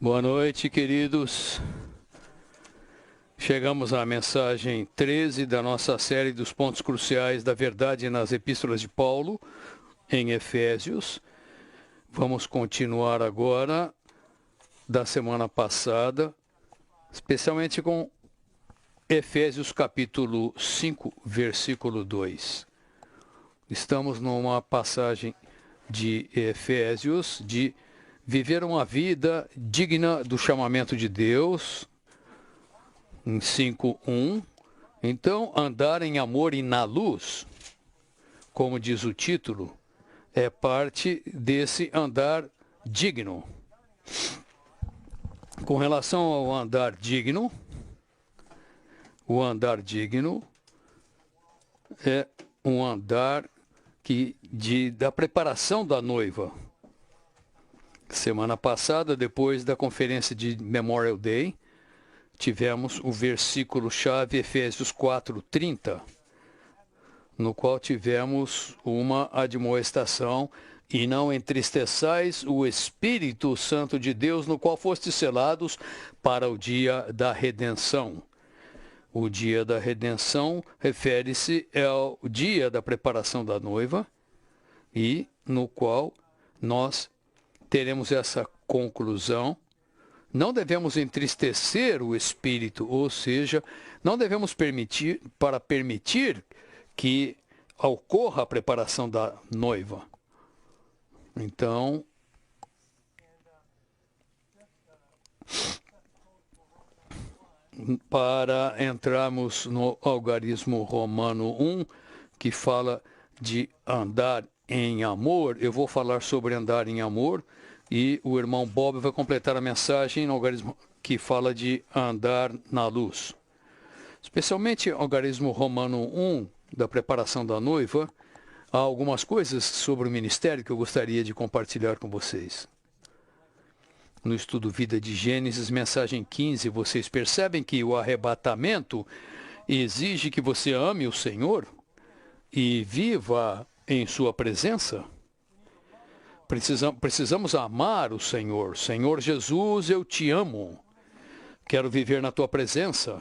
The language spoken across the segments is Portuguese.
Boa noite, queridos. Chegamos à mensagem 13 da nossa série dos pontos cruciais da verdade nas epístolas de Paulo, em Efésios. Vamos continuar agora da semana passada, especialmente com Efésios capítulo 5, versículo 2. Estamos numa passagem de Efésios de viver uma vida digna do chamamento de Deus, em 5:1. Então, andar em amor e na luz, como diz o título, é parte desse andar digno. Com relação ao andar digno, o andar digno é um andar da preparação da noiva. Semana passada, depois da conferência de Memorial Day, tivemos o versículo-chave Efésios 4:30, no qual tivemos uma admoestação: e não entristeçais o Espírito Santo de Deus, no qual fostes selados para o dia da redenção. O dia da redenção refere-se ao dia da preparação da noiva, e no qual nós teremos essa conclusão. Não devemos entristecer o Espírito, ou seja, não devemos permitir que ocorra a preparação da noiva. Então, para entrarmos no algarismo romano 1, que fala de andar em amor, eu vou falar sobre andar em amor, e o irmão Bob vai completar a mensagem no algarismo que fala de andar na luz. Especialmente o algarismo romano 1, da preparação da noiva, há algumas coisas sobre o ministério que eu gostaria de compartilhar com vocês. No estudo Vida de Gênesis, mensagem 15, vocês percebem que o arrebatamento exige que você ame o Senhor e viva em sua presença? Precisamos amar o Senhor. Senhor Jesus, eu te amo. Quero viver na tua presença.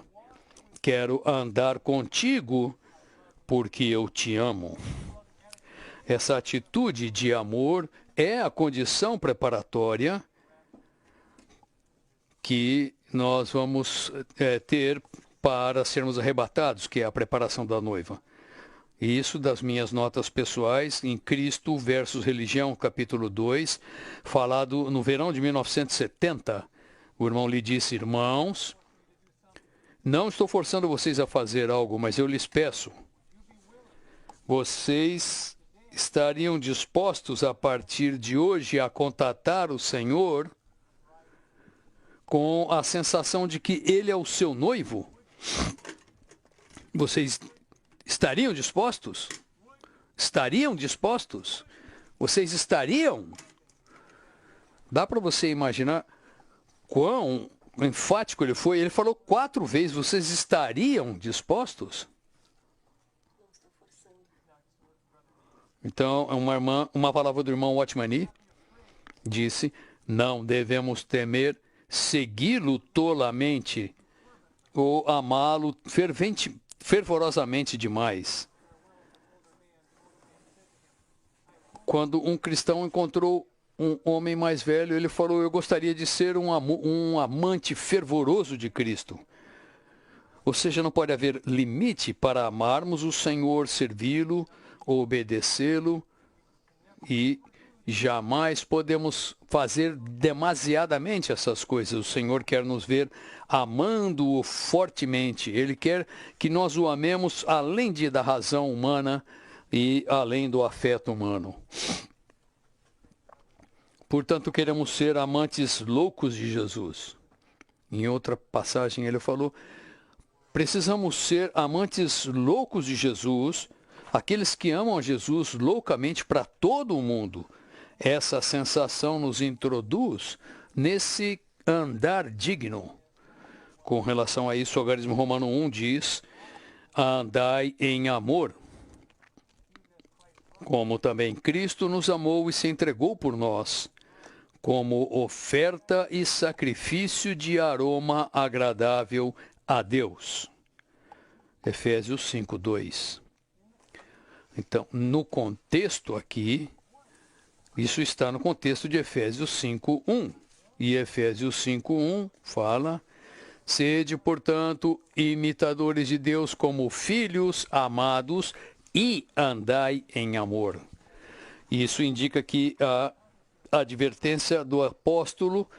Quero andar contigo porque eu te amo. Essa atitude de amor é a condição preparatória que nós vamos ter para sermos arrebatados, que é a preparação da noiva. Isso das minhas notas pessoais, em Cristo versus Religião, capítulo 2, falado no verão de 1970. O irmão lhe disse: irmãos, não estou forçando vocês a fazer algo, mas eu lhes peço. Vocês estariam dispostos a partir de hoje a contatar o Senhor com a sensação de que Ele é o seu noivo? Vocês estariam dispostos? Estariam dispostos? Vocês estariam? Dá para você imaginar quão enfático ele foi? Ele falou 4 vezes: vocês estariam dispostos? Então, uma palavra do irmão Watchmani disse: não devemos temer segui-lo tolamente ou amá-lo fervorosamente demais. Quando um cristão encontrou um homem mais velho, ele falou: eu gostaria de ser um amante fervoroso de Cristo. Ou seja, não pode haver limite para amarmos o Senhor, servi-lo, obedecê-lo, e jamais podemos fazer demasiadamente essas coisas. O Senhor quer nos ver amando-o fortemente. Ele quer que nós o amemos além da razão humana e além do afeto humano. Portanto, queremos ser amantes loucos de Jesus. Em outra passagem ele falou: precisamos ser amantes loucos de Jesus, aqueles que amam a Jesus loucamente para todo o mundo. Essa sensação nos introduz nesse andar digno. Com relação a isso, o algarismo romano 1 diz: andai em amor, como também Cristo nos amou e se entregou por nós, como oferta e sacrifício de aroma agradável a Deus. Efésios 5:2. Então, no contexto aqui, isso está no contexto de Efésios 5:1. E Efésios 5:1 fala: sede, portanto, imitadores de Deus como filhos amados e andai em amor. Isso indica que a advertência do apóstolo,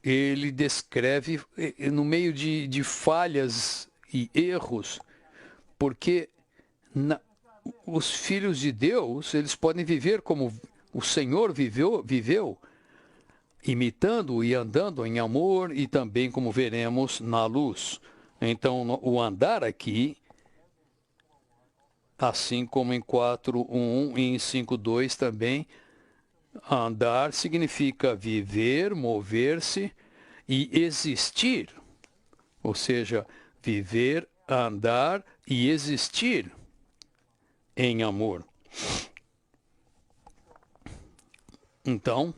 ele descreve no meio de falhas e erros, porque os filhos de Deus, eles podem viver como o Senhor viveu, imitando e andando em amor, e também como veremos na luz. Então, o andar aqui, assim como em 4:1 e em 5:2 também, andar significa viver, mover-se e existir. Ou seja, viver, andar e existir em amor. Então,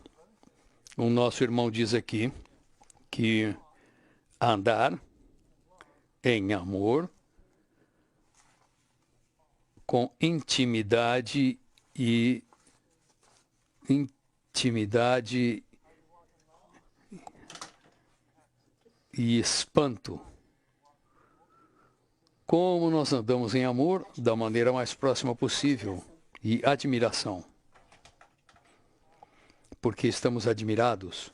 o nosso irmão diz aqui que andar em amor com intimidade e espanto. Como nós andamos em amor da maneira mais próxima possível, e admiração. Porque estamos admirados,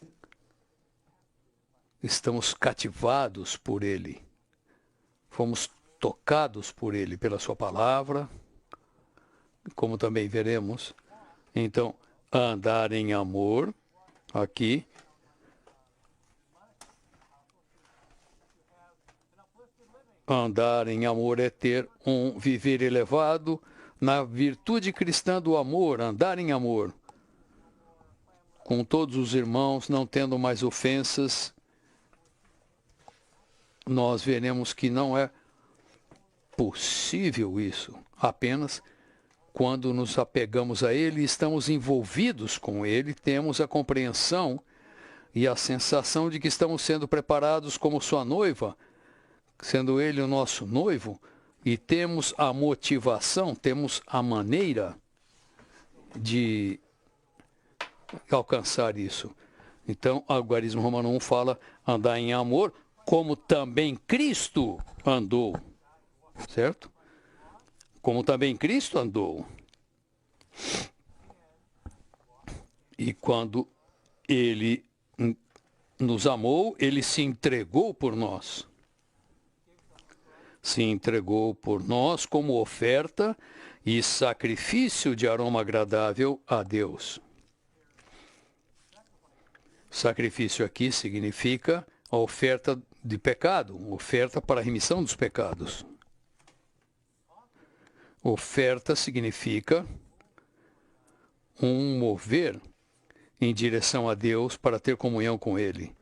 estamos cativados por Ele, fomos tocados por Ele, pela Sua palavra, como também veremos. Então, andar em amor, aqui, andar em amor é ter um viver elevado na virtude cristã do amor, andar em amor com todos os irmãos, não tendo mais ofensas. Nós veremos que não é possível isso, apenas quando nos apegamos a Ele e estamos envolvidos com Ele, temos a compreensão e a sensação de que estamos sendo preparados como sua noiva, sendo Ele o nosso noivo, e temos a motivação, temos a maneira de alcançar isso. Então, o Algarismo Romano 1 fala andar em amor, como também Cristo andou, certo? Como também Cristo andou. E quando Ele nos amou, Ele se entregou por nós. Se entregou por nós como oferta e sacrifício de aroma agradável a Deus. Sacrifício aqui significa a oferta de pecado, oferta para a remissão dos pecados. Oferta significa um mover em direção a Deus para ter comunhão com Ele,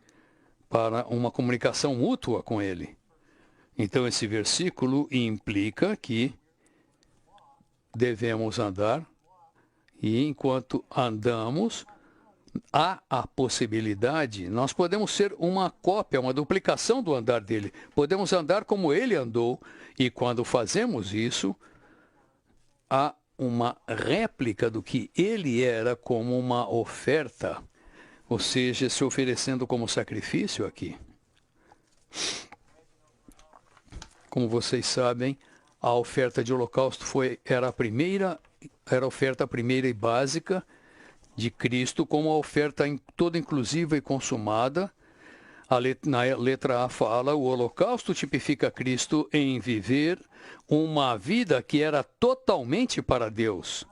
para uma comunicação mútua com Ele. Então, esse versículo implica que devemos andar, e enquanto andamos, há a possibilidade, nós podemos ser uma cópia, uma duplicação do andar dele. Podemos andar como ele andou, e quando fazemos isso, há uma réplica do que ele era como uma oferta, ou seja, se oferecendo como sacrifício aqui. Como vocês sabem, a oferta de holocausto era a oferta primeira e básica de Cristo, como a oferta toda inclusiva e consumada. Na letra A fala: o holocausto tipifica Cristo em viver uma vida que era totalmente para Deus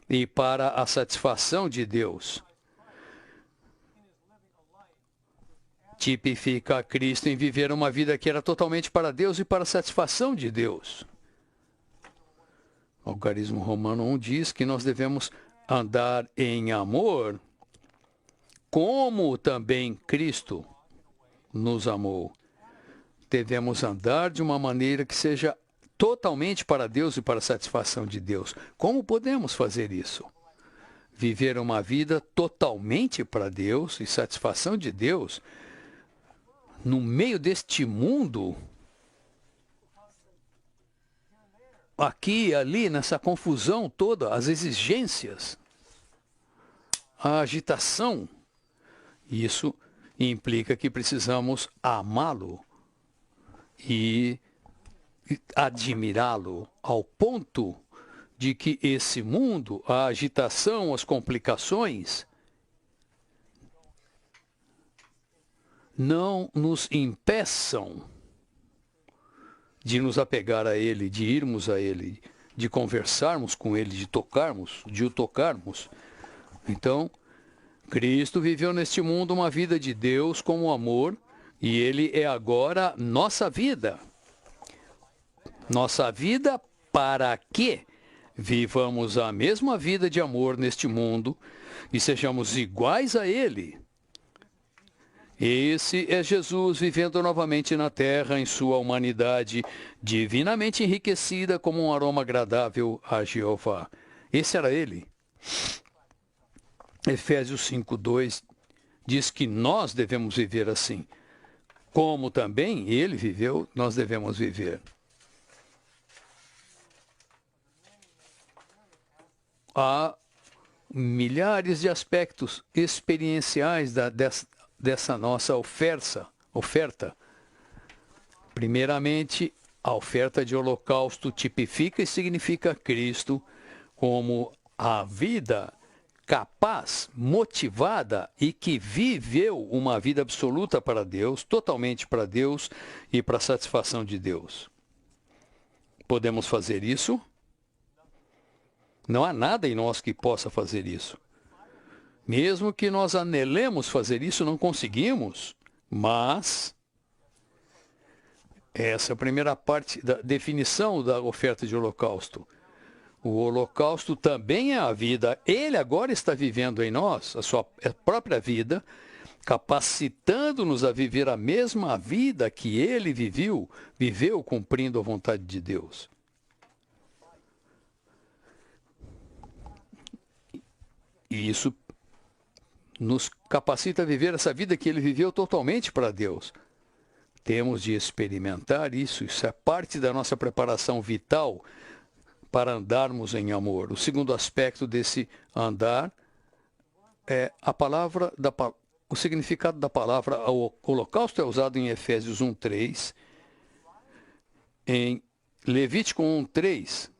e para a satisfação de Deus. Tipifica Cristo em viver uma vida que era totalmente para Deus e para a satisfação de Deus. O Algarismo Romano 1 diz que nós devemos andar em amor, como também Cristo nos amou. Devemos andar de uma maneira que seja totalmente para Deus e para a satisfação de Deus. Como podemos fazer isso? viver uma vida totalmente para Deus e satisfação de Deus, no meio deste mundo, aqui e ali, nessa confusão toda, as exigências, a agitação, isso implica que precisamos amá-lo e admirá-lo ao ponto de que esse mundo, a agitação, as complicações, não nos impeçam de nos apegar a Ele, de irmos a Ele, de conversarmos com Ele, de o tocarmos. Então, Cristo viveu neste mundo uma vida de Deus como amor, e Ele é agora nossa vida. Nossa vida para que vivamos a mesma vida de amor neste mundo e sejamos iguais a Ele. Esse é Jesus vivendo novamente na terra em sua humanidade, divinamente enriquecida como um aroma agradável a Jeová. Esse era Ele. Efésios 5:2 diz que nós devemos viver assim. Como também Ele viveu, nós devemos viver. Há milhares de aspectos experienciais dessa nossa oferta. Primeiramente, a oferta de holocausto tipifica e significa Cristo como a vida capaz, motivada e que viveu uma vida absoluta para Deus, totalmente para Deus e para a satisfação de Deus. Podemos fazer isso? Não há nada em nós que possa fazer isso. Mesmo que nós anelemos fazer isso, não conseguimos. Mas essa é a primeira parte da definição da oferta de holocausto. O holocausto também é a vida. Ele agora está vivendo em nós a sua própria vida, capacitando-nos a viver a mesma vida que ele viveu cumprindo a vontade de Deus. E isso nos capacita a viver essa vida que ele viveu totalmente para Deus. Temos de experimentar isso. Isso é parte da nossa preparação vital para andarmos em amor. O segundo aspecto desse andar é o significado da palavra holocausto. É usado em Efésios 1:3, em Levítico 1:3.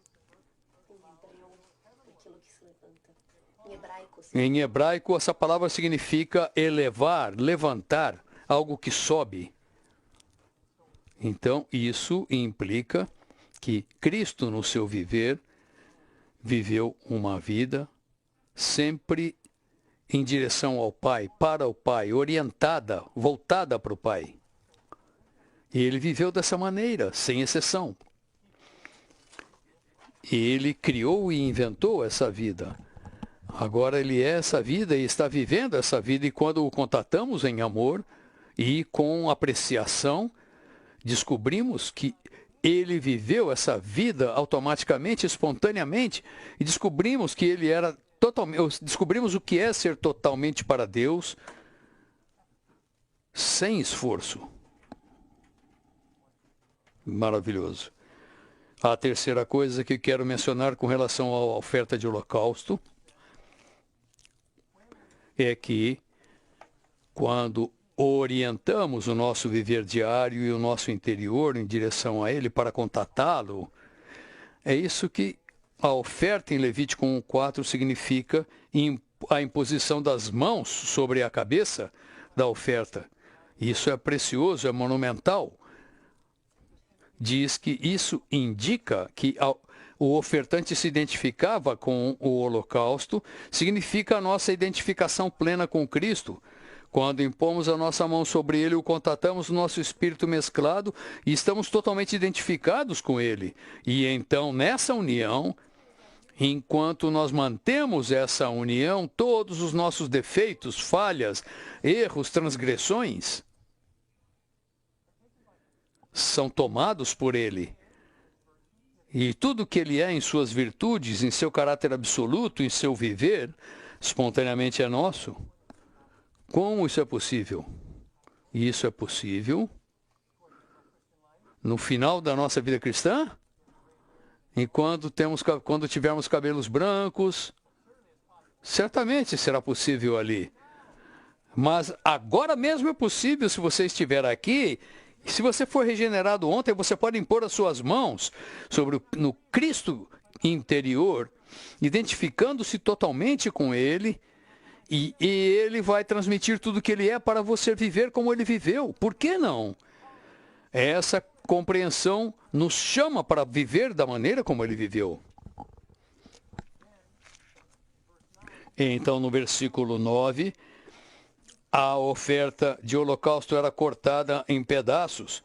Em hebraico, essa palavra significa elevar, levantar, algo que sobe. Então, isso implica que Cristo, no seu viver, viveu uma vida sempre em direção ao Pai, para o Pai, orientada, voltada para o Pai. E ele viveu dessa maneira, sem exceção. Ele criou e inventou essa vida. Agora ele é essa vida e está vivendo essa vida, e quando o contatamos em amor e com apreciação, descobrimos que ele viveu essa vida automaticamente, espontaneamente, e descobrimos que ele era totalmente, descobrimos o que é ser totalmente para Deus, sem esforço. Maravilhoso. A terceira coisa que quero mencionar com relação à oferta de holocausto é que, quando orientamos o nosso viver diário e o nosso interior em direção a Ele para contatá-lo, é isso que a oferta em Levítico 1:4 significa, a imposição das mãos sobre a cabeça da oferta. Isso é precioso, é monumental. Diz que isso indica que o ofertante se identificava com o holocausto, significa a nossa identificação plena com Cristo. Quando impomos a nossa mão sobre ele, o contatamos no nosso espírito mesclado e estamos totalmente identificados com ele. E então, nessa união, enquanto nós mantemos essa união, todos os nossos defeitos, falhas, erros, transgressões são tomados por ele. E tudo que ele é em suas virtudes, em seu caráter absoluto, em seu viver, espontaneamente é nosso? Como isso é possível? Isso é possível no final da nossa vida cristã? Enquanto quando tivermos cabelos brancos, certamente será possível ali. Mas agora mesmo é possível se você estiver aqui. Se você for regenerado ontem, você pode impor as suas mãos no Cristo interior, identificando-se totalmente com Ele, e Ele vai transmitir tudo que Ele é para você viver como Ele viveu. Por que não? Essa compreensão nos chama para viver da maneira como Ele viveu. Então, no versículo 9, a oferta de holocausto era cortada em pedaços.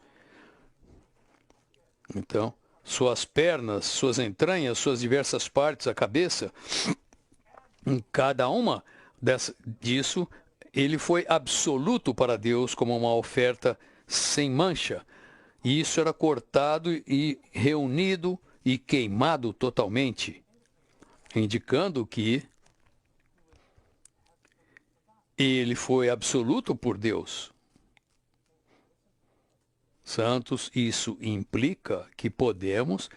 Então, suas pernas, suas entranhas, suas diversas partes, a cabeça, em cada uma disso, ele foi absoluto para Deus como uma oferta sem mancha. E isso era cortado e reunido e queimado totalmente, indicando que ele foi absoluto por Deus. Santos, isso implica que podemos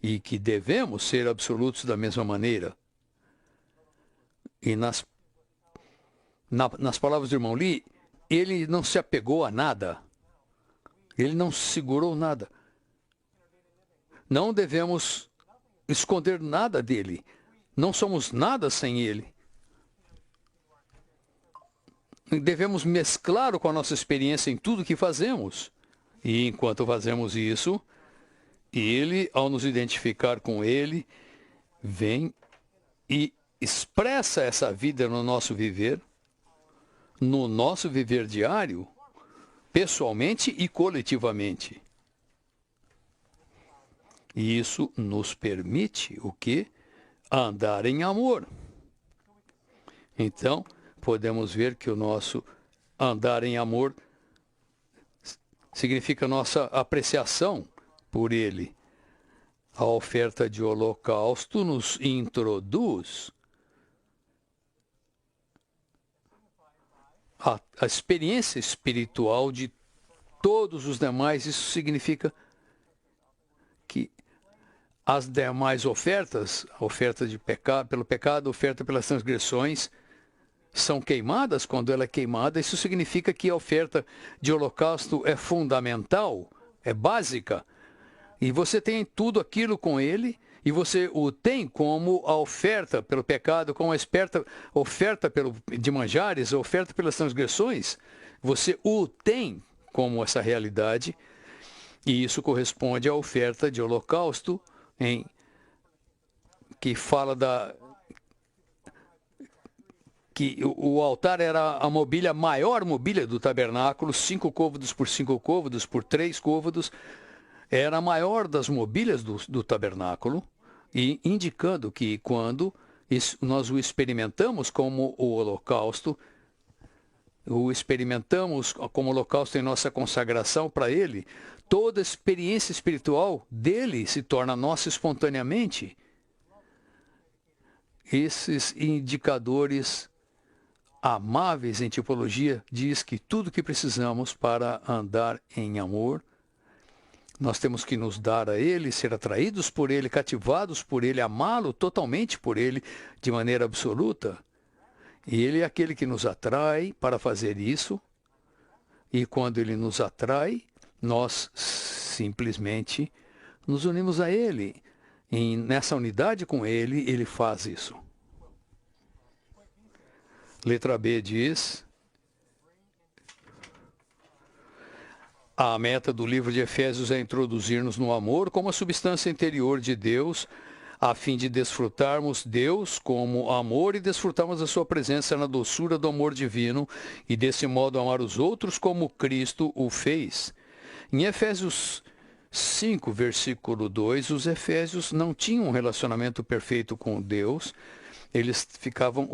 e que devemos ser absolutos da mesma maneira. E nas palavras do irmão Lee, ele não se apegou a nada. Ele não segurou nada. Não devemos esconder nada dele. Não somos nada sem ele. Devemos mesclar com a nossa experiência em tudo que fazemos. E enquanto fazemos isso, ele, ao nos identificar com ele, vem e expressa essa vida no nosso viver diário, pessoalmente e coletivamente. E isso nos permite o quê? Andar em amor. Então, podemos ver que o nosso andar em amor significa nossa apreciação por ele. A oferta de holocausto nos introduz a experiência espiritual de todos os demais. Isso significa que as demais ofertas, a oferta pelo pecado, a oferta pelas transgressões, são queimadas. Quando ela é queimada, isso significa que a oferta de holocausto é fundamental, é básica. E você tem tudo aquilo com ele, e você o tem como a oferta pelo pecado, como a oferta de manjares, a oferta pelas transgressões. Você o tem como essa realidade, e isso corresponde à oferta de holocausto, que fala que o altar era a maior mobília do tabernáculo, 5 côvados por 5 côvados por 3 côvados, era a maior das mobílias do tabernáculo, e indicando que quando nós o experimentamos como o holocausto em nossa consagração para ele, toda a experiência espiritual dele se torna nossa espontaneamente. Esses indicadores amáveis em tipologia diz que tudo que precisamos para andar em amor, nós temos que nos dar a ele, ser atraídos por ele, cativados por ele, amá-lo totalmente por ele, de maneira absoluta. E ele é aquele que nos atrai para fazer isso. E quando ele nos atrai, nós simplesmente nos unimos a ele. E nessa unidade com ele, ele faz isso. Letra B diz: a meta do livro de Efésios é introduzir-nos no amor como a substância interior de Deus, a fim de desfrutarmos Deus como amor e desfrutarmos a sua presença na doçura do amor divino e desse modo amar os outros como Cristo o fez. Em Efésios 5, versículo 2, os efésios não tinham um relacionamento perfeito com Deus. Eles ficavam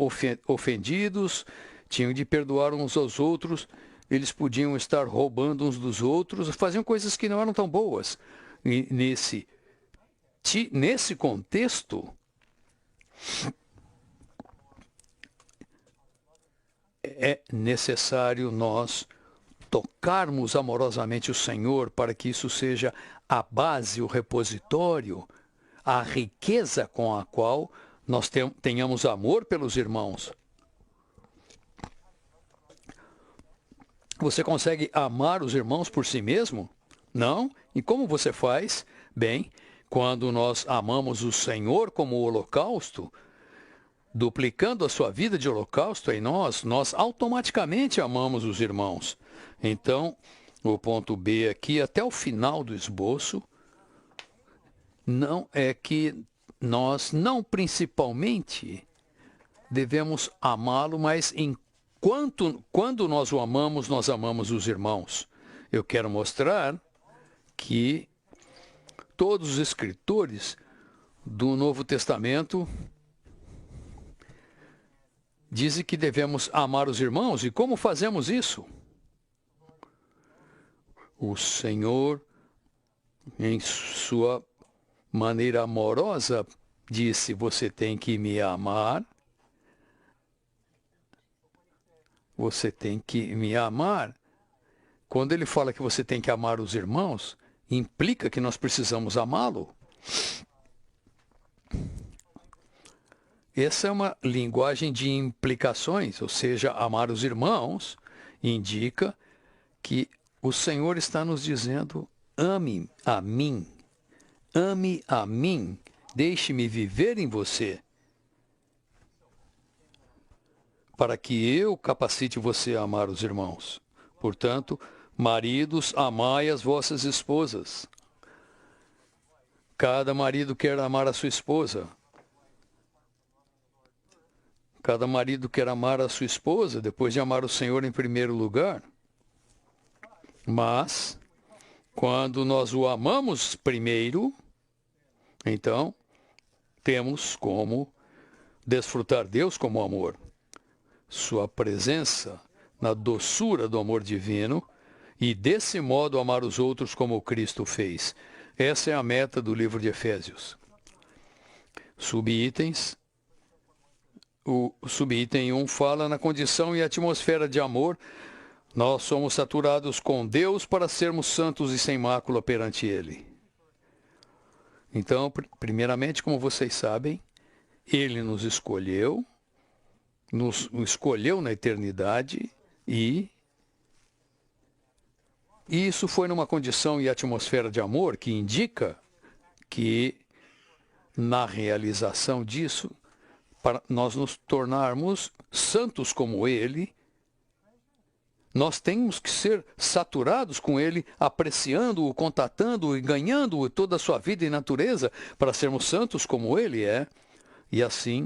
ofendidos, tinham de perdoar uns aos outros, eles podiam estar roubando uns dos outros, faziam coisas que não eram tão boas. E nesse contexto, é necessário nós tocarmos amorosamente o Senhor para que isso seja a base, o repositório, a riqueza com a qual nós tenhamos amor pelos irmãos. Você consegue amar os irmãos por si mesmo? Não? E como você faz? Bem, quando nós amamos o Senhor como o holocausto, duplicando a sua vida de holocausto em nós automaticamente amamos os irmãos. Então, o ponto B aqui, até o final do esboço, não é que nós não principalmente devemos amá-lo, mas quando nós o amamos, nós amamos os irmãos. Eu quero mostrar que todos os escritores do Novo Testamento dizem que devemos amar os irmãos. E como fazemos isso? O Senhor, em sua maneira amorosa, disse: você tem que me amar. Você tem que me amar. Quando ele fala que você tem que amar os irmãos, implica que nós precisamos amá-lo. Essa é uma linguagem de implicações, ou seja, amar os irmãos indica que o Senhor está nos dizendo: ame a mim, deixe-me viver em você, para que eu capacite você a amar os irmãos. Portanto, maridos, amai as vossas esposas. Cada marido quer amar a sua esposa. Cada marido quer amar a sua esposa, depois de amar o Senhor em primeiro lugar. Mas, quando nós o amamos primeiro, então, temos como desfrutar Deus como amor. Sua presença na doçura do amor divino e, desse modo, amar os outros como Cristo fez. Essa é a meta do livro de Efésios. Subitens. O subitem 1 fala na condição e atmosfera de amor. Nós somos saturados com Deus para sermos santos e sem mácula perante Ele. Então, primeiramente, como vocês sabem, Ele nos escolheu na eternidade e isso foi numa condição e atmosfera de amor que indica que, na realização disso, para nós nos tornarmos santos como Ele, nós temos que ser saturados com Ele, apreciando-o, contatando-o e ganhando toda a sua vida e natureza para sermos santos como Ele é, e assim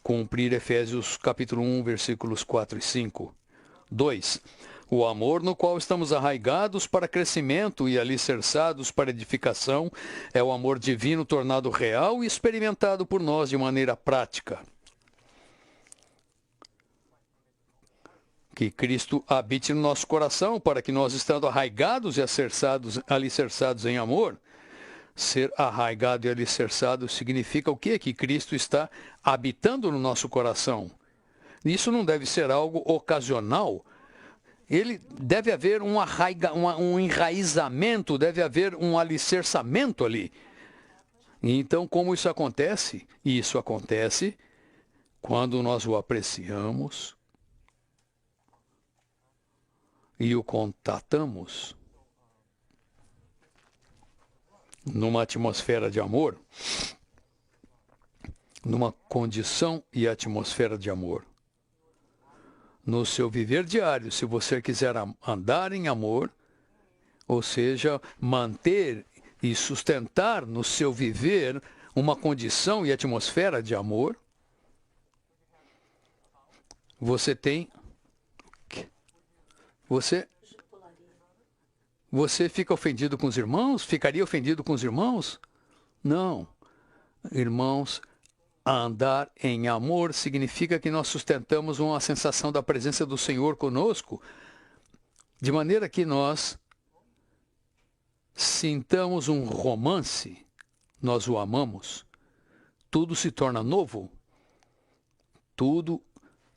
cumprir Efésios capítulo 1, versículos 4 e 5. 2. O amor no qual estamos arraigados para crescimento e alicerçados para edificação é o amor divino tornado real e experimentado por nós de maneira prática. Que Cristo habite no nosso coração para que nós, estando arraigados e alicerçados em amor, ser arraigado e alicerçado significa o quê? Que Cristo está habitando no nosso coração. Isso não deve ser algo ocasional. Ele deve haver um enraizamento, deve haver um alicerçamento ali. Então, como isso acontece? Isso acontece quando nós o apreciamos e o contatamos numa atmosfera de amor, numa condição e atmosfera de amor. No seu viver diário, se você quiser andar em amor, ou seja, manter e sustentar no seu viver uma condição e atmosfera de amor, você fica ofendido com os irmãos? Ficaria ofendido com os irmãos? Não. Irmãos, andar em amor significa que nós sustentamos uma sensação da presença do Senhor conosco, de maneira que nós sintamos um romance, nós o amamos, tudo se torna novo, tudo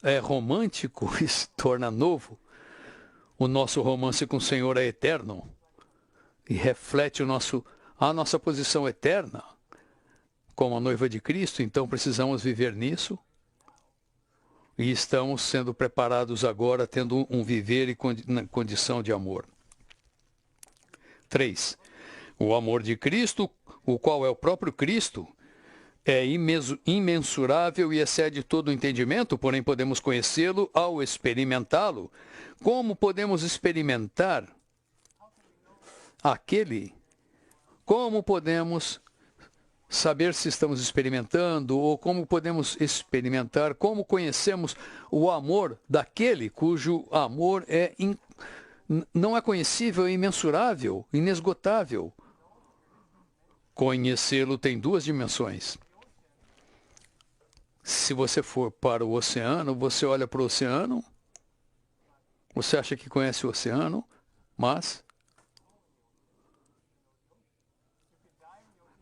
é romântico e se torna novo. O nosso romance com o Senhor é eterno e reflete a nossa posição eterna como a noiva de Cristo. Então precisamos viver nisso e estamos sendo preparados agora, tendo um viver e condição de amor. 3. O amor de Cristo, o qual é o próprio Cristo, é imensurável e excede todo o entendimento, porém podemos conhecê-lo ao experimentá-lo. Como podemos experimentar aquele? Como podemos saber se estamos experimentando, ou como podemos experimentar, como conhecemos o amor daquele cujo amor não é conhecível, é imensurável, inesgotável? Conhecê-lo tem duas dimensões. Se você for para o oceano, você olha para o oceano, você acha que conhece o oceano, mas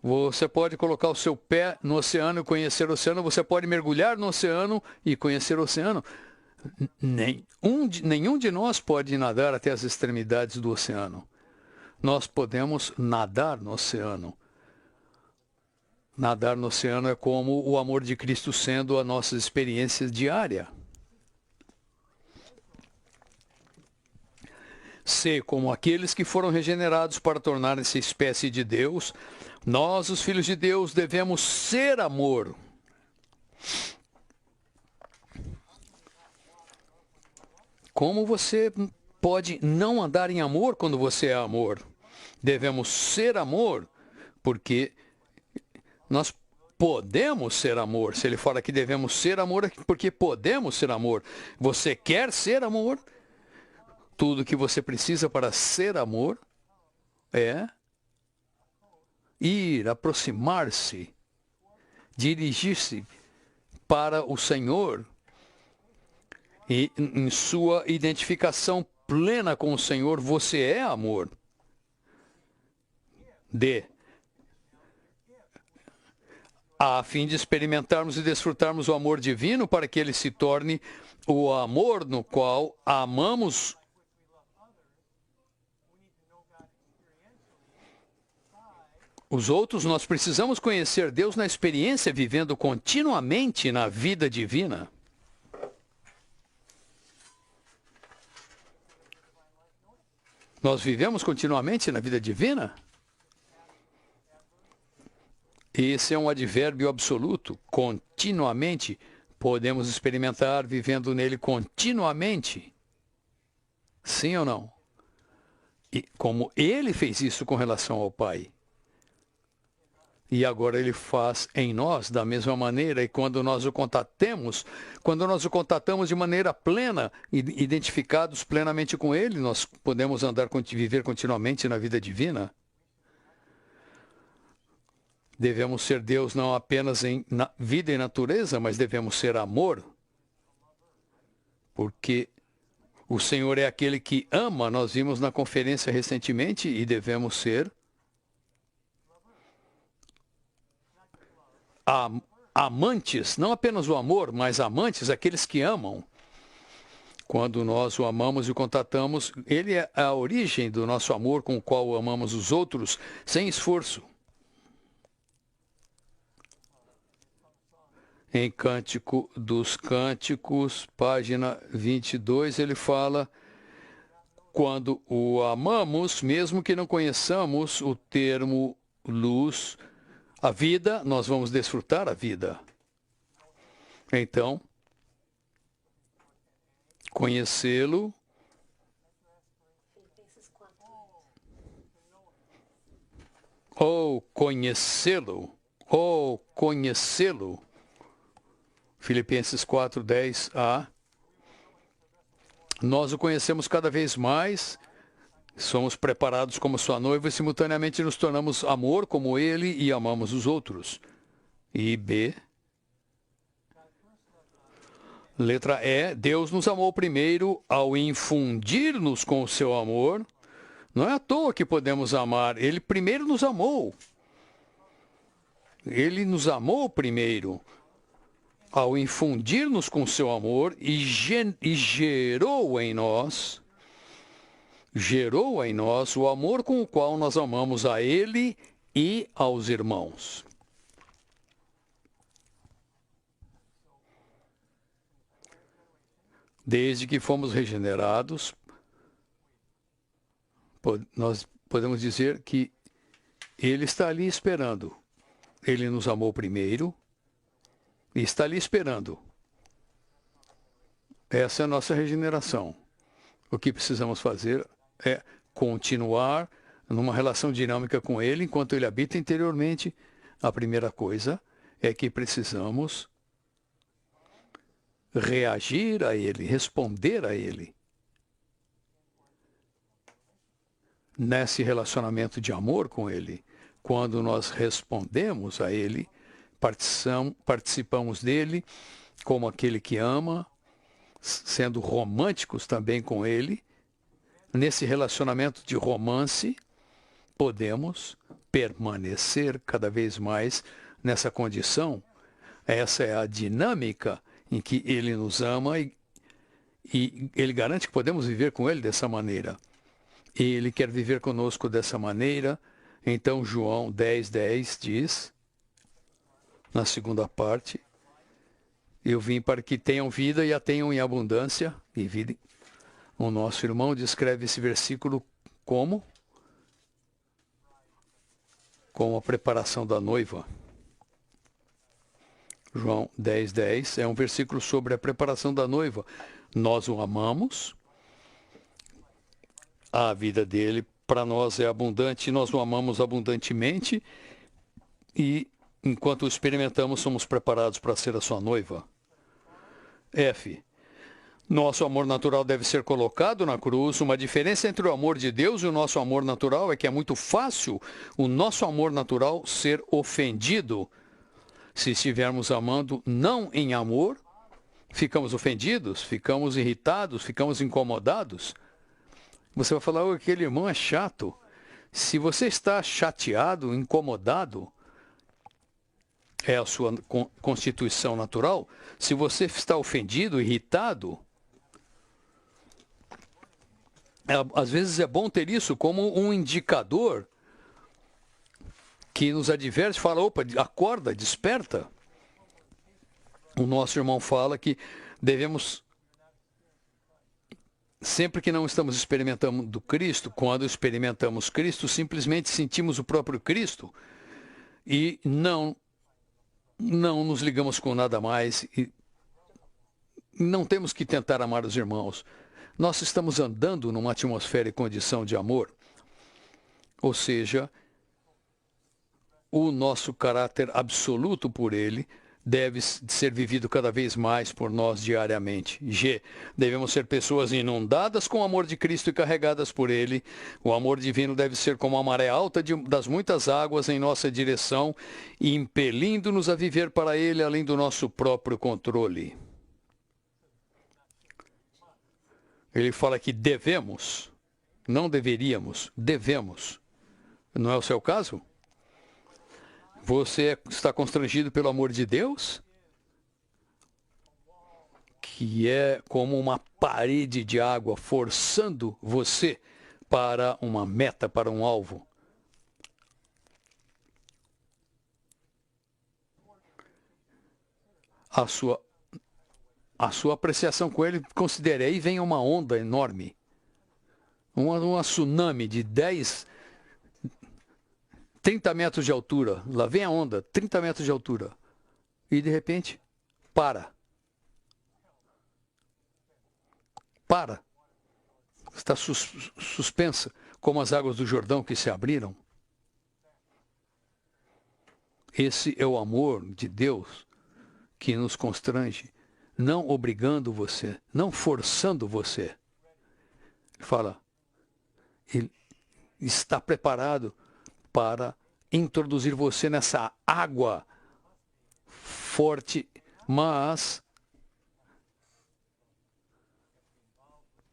você pode colocar o seu pé no oceano e conhecer o oceano, você pode mergulhar no oceano e conhecer o oceano. Nenhum de nós pode nadar até as extremidades do oceano. Nós podemos nadar no oceano. Nadar no oceano é como o amor de Cristo sendo a nossa experiência diária. C, como aqueles que foram regenerados para tornarem-se espécie de Deus, nós, os filhos de Deus, devemos ser amor. Como você pode não andar em amor quando você é amor? Devemos ser amor, porque nós podemos ser amor. Se ele fala que devemos ser amor, é porque podemos ser amor. Você quer ser amor? Tudo que você precisa para ser amor é ir, aproximar-se, dirigir-se para o Senhor e em sua identificação plena com o Senhor, você é amor. D. A fim de experimentarmos e desfrutarmos o amor divino para que ele se torne o amor no qual amamos os outros. Nós precisamos conhecer Deus na experiência, vivendo continuamente na vida divina. Nós vivemos continuamente na vida divina? Esse é um advérbio absoluto. Continuamente. Podemos experimentar vivendo nele continuamente. Sim ou não? E como ele fez isso com relação ao Pai. E agora ele faz em nós da mesma maneira, e quando nós o contatamos de maneira plena, identificados plenamente com ele, nós podemos viver continuamente na vida divina. Devemos ser Deus não apenas em vida e natureza, mas devemos ser amor. Porque o Senhor é aquele que ama, nós vimos na conferência recentemente, e devemos ser amantes, não apenas o amor, mas amantes, aqueles que amam. Quando nós o amamos e o contatamos, ele é a origem do nosso amor com o qual amamos os outros sem esforço. Em Cântico dos Cânticos, página 22, ele fala: quando o amamos, mesmo que não conheçamos o termo luz, a vida, nós vamos desfrutar a vida. Então, conhecê-lo ou conhecê-lo. Filipenses 4:10a. Nós o conhecemos cada vez mais, somos preparados como sua noiva e simultaneamente nos tornamos amor como ele e amamos os outros. E B. Letra E. Deus nos amou primeiro ao infundir-nos com o seu amor. Não é à toa que podemos amar. Ele primeiro nos amou. Ele nos amou primeiro. ao infundir-nos com seu amor e gerou em nós o amor com o qual nós amamos a Ele e aos irmãos. Desde que fomos regenerados, nós podemos dizer que Ele está ali esperando. Ele nos amou primeiro e está ali esperando. Essa é a nossa regeneração. O que precisamos fazer é continuar numa relação dinâmica com Ele enquanto Ele habita interiormente. A primeira coisa é que precisamos reagir a Ele, responder a Ele. Nesse relacionamento de amor com Ele, quando nós respondemos a Ele, participamos dele como aquele que ama, sendo românticos também com Ele. Nesse relacionamento de romance, podemos permanecer cada vez mais nessa condição. Essa é a dinâmica em que Ele nos ama e Ele garante que podemos viver com Ele dessa maneira. Ele quer viver conosco dessa maneira. Então, João 10:10 diz, na segunda parte, eu vim para que tenham vida e a tenham em abundância. E vida. O nosso irmão descreve esse versículo como a preparação da noiva. João 10:10 é um versículo sobre a preparação da noiva. Nós o amamos, a vida dele para nós é abundante, nós o amamos abundantemente e, enquanto o experimentamos, somos preparados para ser a sua noiva. F. Nosso amor natural deve ser colocado na cruz. Uma diferença entre o amor de Deus e o nosso amor natural é que é muito fácil o nosso amor natural ser ofendido. Se estivermos amando não em amor, ficamos ofendidos, ficamos irritados, ficamos incomodados. Você vai falar, aquele irmão é chato. Se você está chateado, incomodado, é a sua constituição natural. Se você está ofendido, irritado, às vezes é bom ter isso como um indicador que nos adverte, fala, opa, acorda, desperta. O nosso irmão fala que devemos, sempre que não estamos experimentando Cristo, quando experimentamos Cristo, simplesmente sentimos o próprio Cristo e não nos ligamos com nada mais e não temos que tentar amar os irmãos. Nós estamos andando numa atmosfera e condição de amor, ou seja, o nosso caráter absoluto por Ele deve ser vivido cada vez mais por nós diariamente. G. Devemos ser pessoas inundadas com o amor de Cristo e carregadas por Ele. O amor divino deve ser como a maré alta das muitas águas em nossa direção, impelindo-nos a viver para Ele além do nosso próprio controle. Ele fala que devemos, não deveríamos, devemos. Não é o seu caso? Você está constrangido pelo amor de Deus? Que é como uma parede de água forçando você para uma meta, para um alvo. A sua apreciação com ele, considere, aí vem uma onda enorme. Uma tsunami de 30 metros de altura, lá vem a onda, 30 metros de altura, e de repente, para, está suspensa, como as águas do Jordão que se abriram. Esse é o amor de Deus que nos constrange, não obrigando você, não forçando você. Ele fala, ele está preparado para introduzir você nessa água forte, mas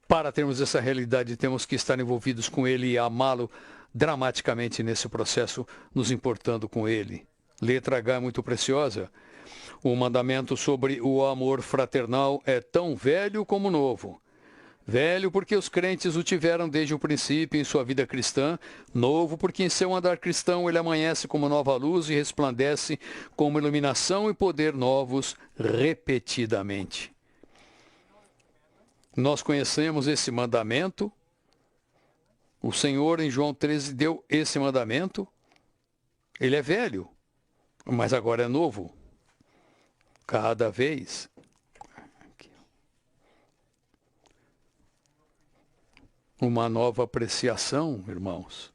para termos essa realidade, temos que estar envolvidos com Ele e amá-lo dramaticamente nesse processo, nos importando com Ele. Letra H é muito preciosa. O mandamento sobre o amor fraternal é tão velho como novo. Velho porque os crentes o tiveram desde o princípio em sua vida cristã, novo porque em seu andar cristão ele amanhece como nova luz e resplandece como iluminação e poder novos repetidamente. Nós conhecemos esse mandamento. O Senhor em João 13 deu esse mandamento. Ele é velho, mas agora é novo. Cada vez. Uma nova apreciação, irmãos.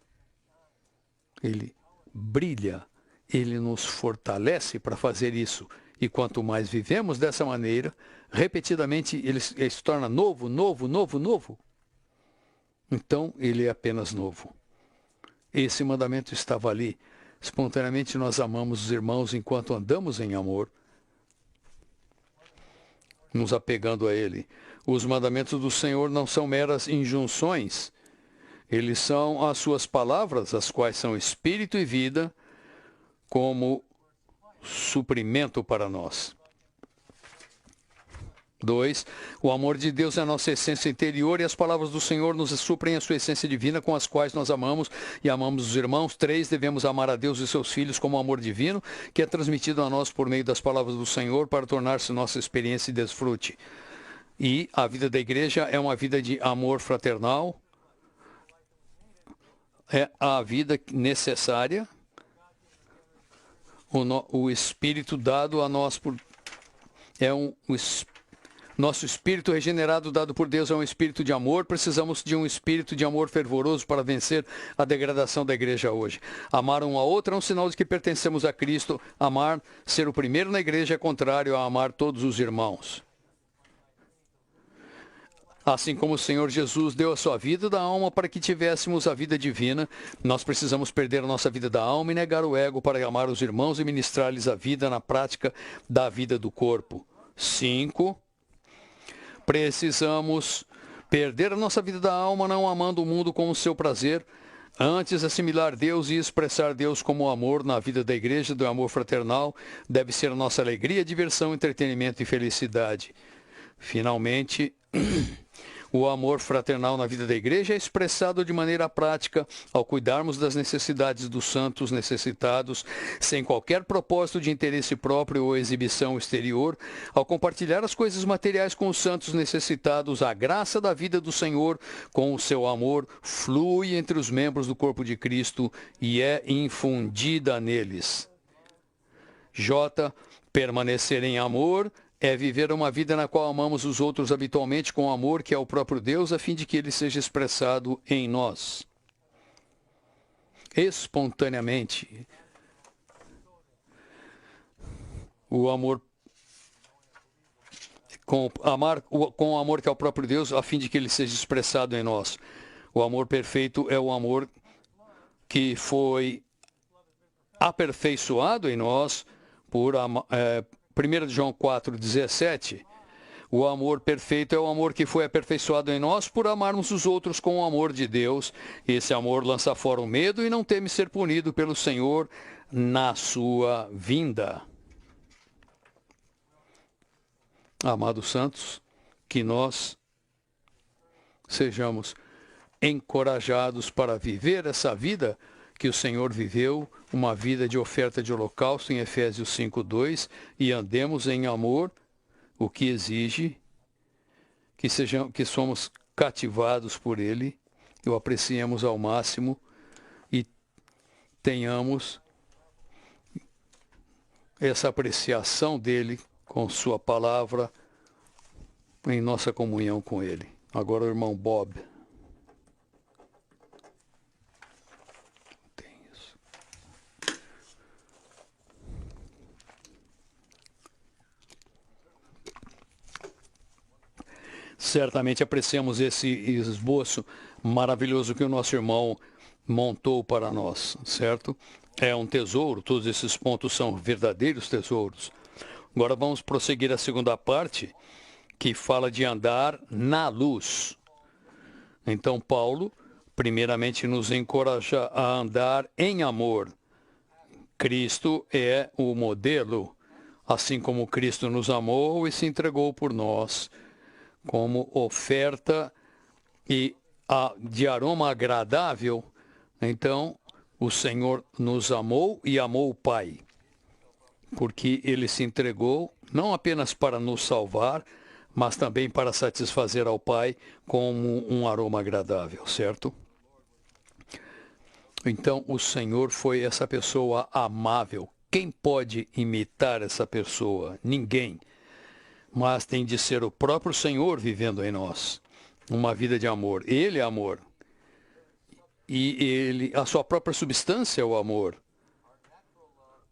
Ele brilha, ele nos fortalece para fazer isso. E quanto mais vivemos dessa maneira, repetidamente ele se torna novo, novo, novo, novo. Então, ele é apenas novo. Esse mandamento estava ali. Espontaneamente nós amamos os irmãos enquanto andamos em amor, nos apegando a ele. Os mandamentos do Senhor não são meras injunções. Eles são as suas palavras, as quais são espírito e vida, como suprimento para nós. 2. O amor de Deus é a nossa essência interior e as palavras do Senhor nos suprem a sua essência divina com as quais nós amamos e amamos os irmãos. 3. Devemos amar a Deus e seus filhos como amor divino, que é transmitido a nós por meio das palavras do Senhor para tornar-se nossa experiência e desfrute. E a vida da igreja é uma vida de amor fraternal, é a vida necessária, o Espírito dado a nós por... Nosso espírito regenerado dado por Deus é um espírito de amor. Precisamos de um espírito de amor fervoroso para vencer a degradação da igreja hoje. Amar um ao outro é um sinal de que pertencemos a Cristo. Amar, ser o primeiro na igreja, é contrário a amar todos os irmãos. Assim como o Senhor Jesus deu a sua vida da alma para que tivéssemos a vida divina, nós precisamos perder a nossa vida da alma e negar o ego para amar os irmãos e ministrar-lhes a vida na prática da vida do corpo. 5. Precisamos perder a nossa vida da alma não amando o mundo com o seu prazer, antes assimilar Deus e expressar Deus como amor na vida da igreja, do amor fraternal, deve ser a nossa alegria, diversão, entretenimento e felicidade. Finalmente, o amor fraternal na vida da igreja é expressado de maneira prática ao cuidarmos das necessidades dos santos necessitados, sem qualquer propósito de interesse próprio ou exibição exterior, ao compartilhar as coisas materiais com os santos necessitados. A graça da vida do Senhor, com o seu amor, flui entre os membros do corpo de Cristo e é infundida neles. J. Permanecer em amor é viver uma vida na qual amamos os outros habitualmente com amor, que é o próprio Deus, a fim de que ele seja expressado em nós. Espontaneamente. O amor com o amor que é o próprio Deus, a fim de que ele seja expressado em nós. O amor perfeito é o amor que foi aperfeiçoado em nós por 1 João 4,17, o amor perfeito é o amor que foi aperfeiçoado em nós por amarmos os outros com o amor de Deus. Esse amor lança fora o medo e não teme ser punido pelo Senhor na sua vinda. Amados santos, que nós sejamos encorajados para viver essa vida que o Senhor viveu, uma vida de oferta de holocausto em Efésios 5:2, e andemos em amor, o que exige que somos cativados por Ele, o apreciemos ao máximo e tenhamos essa apreciação dele com sua palavra em nossa comunhão com Ele. Agora o irmão Bob. Certamente apreciamos esse esboço maravilhoso que o nosso irmão montou para nós, certo? É um tesouro, todos esses pontos são verdadeiros tesouros. Agora vamos prosseguir a segunda parte, que fala de andar na luz. Então Paulo, primeiramente, nos encoraja a andar em amor. Cristo é o modelo. assim como Cristo nos amou e se entregou por nós, como oferta de aroma agradável. Então, o Senhor nos amou e amou o Pai, porque Ele se entregou não apenas para nos salvar, mas também para satisfazer ao Pai como um aroma agradável, certo? Então, o Senhor foi essa pessoa amável. Quem pode imitar essa pessoa? Ninguém. Mas tem de ser o próprio Senhor vivendo em nós uma vida de amor. Ele é amor. E a sua própria substância é o amor.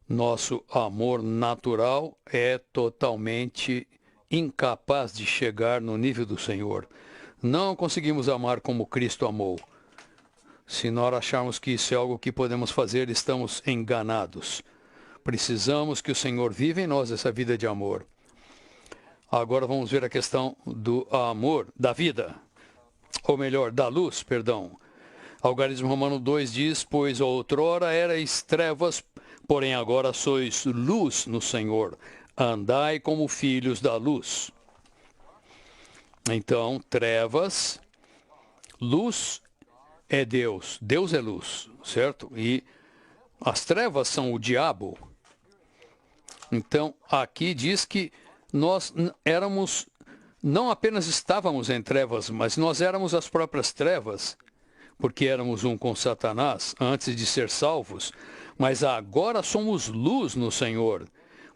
Nosso amor natural é totalmente incapaz de chegar no nível do Senhor. Não conseguimos amar como Cristo amou. Se nós acharmos que isso é algo que podemos fazer, estamos enganados. Precisamos que o Senhor viva em nós essa vida de amor. Agora vamos ver a questão do amor, da vida. Ou melhor, da luz, perdão. Algarismo Romano 2 diz, pois outrora erais trevas, porém agora sois luz no Senhor. Andai como filhos da luz. Então, trevas, luz é Deus. Deus é luz, certo? E as trevas são o diabo. Então, aqui diz que nós éramos, não apenas estávamos em trevas, mas nós éramos as próprias trevas, porque éramos um com Satanás antes de ser salvos, mas agora somos luz no Senhor,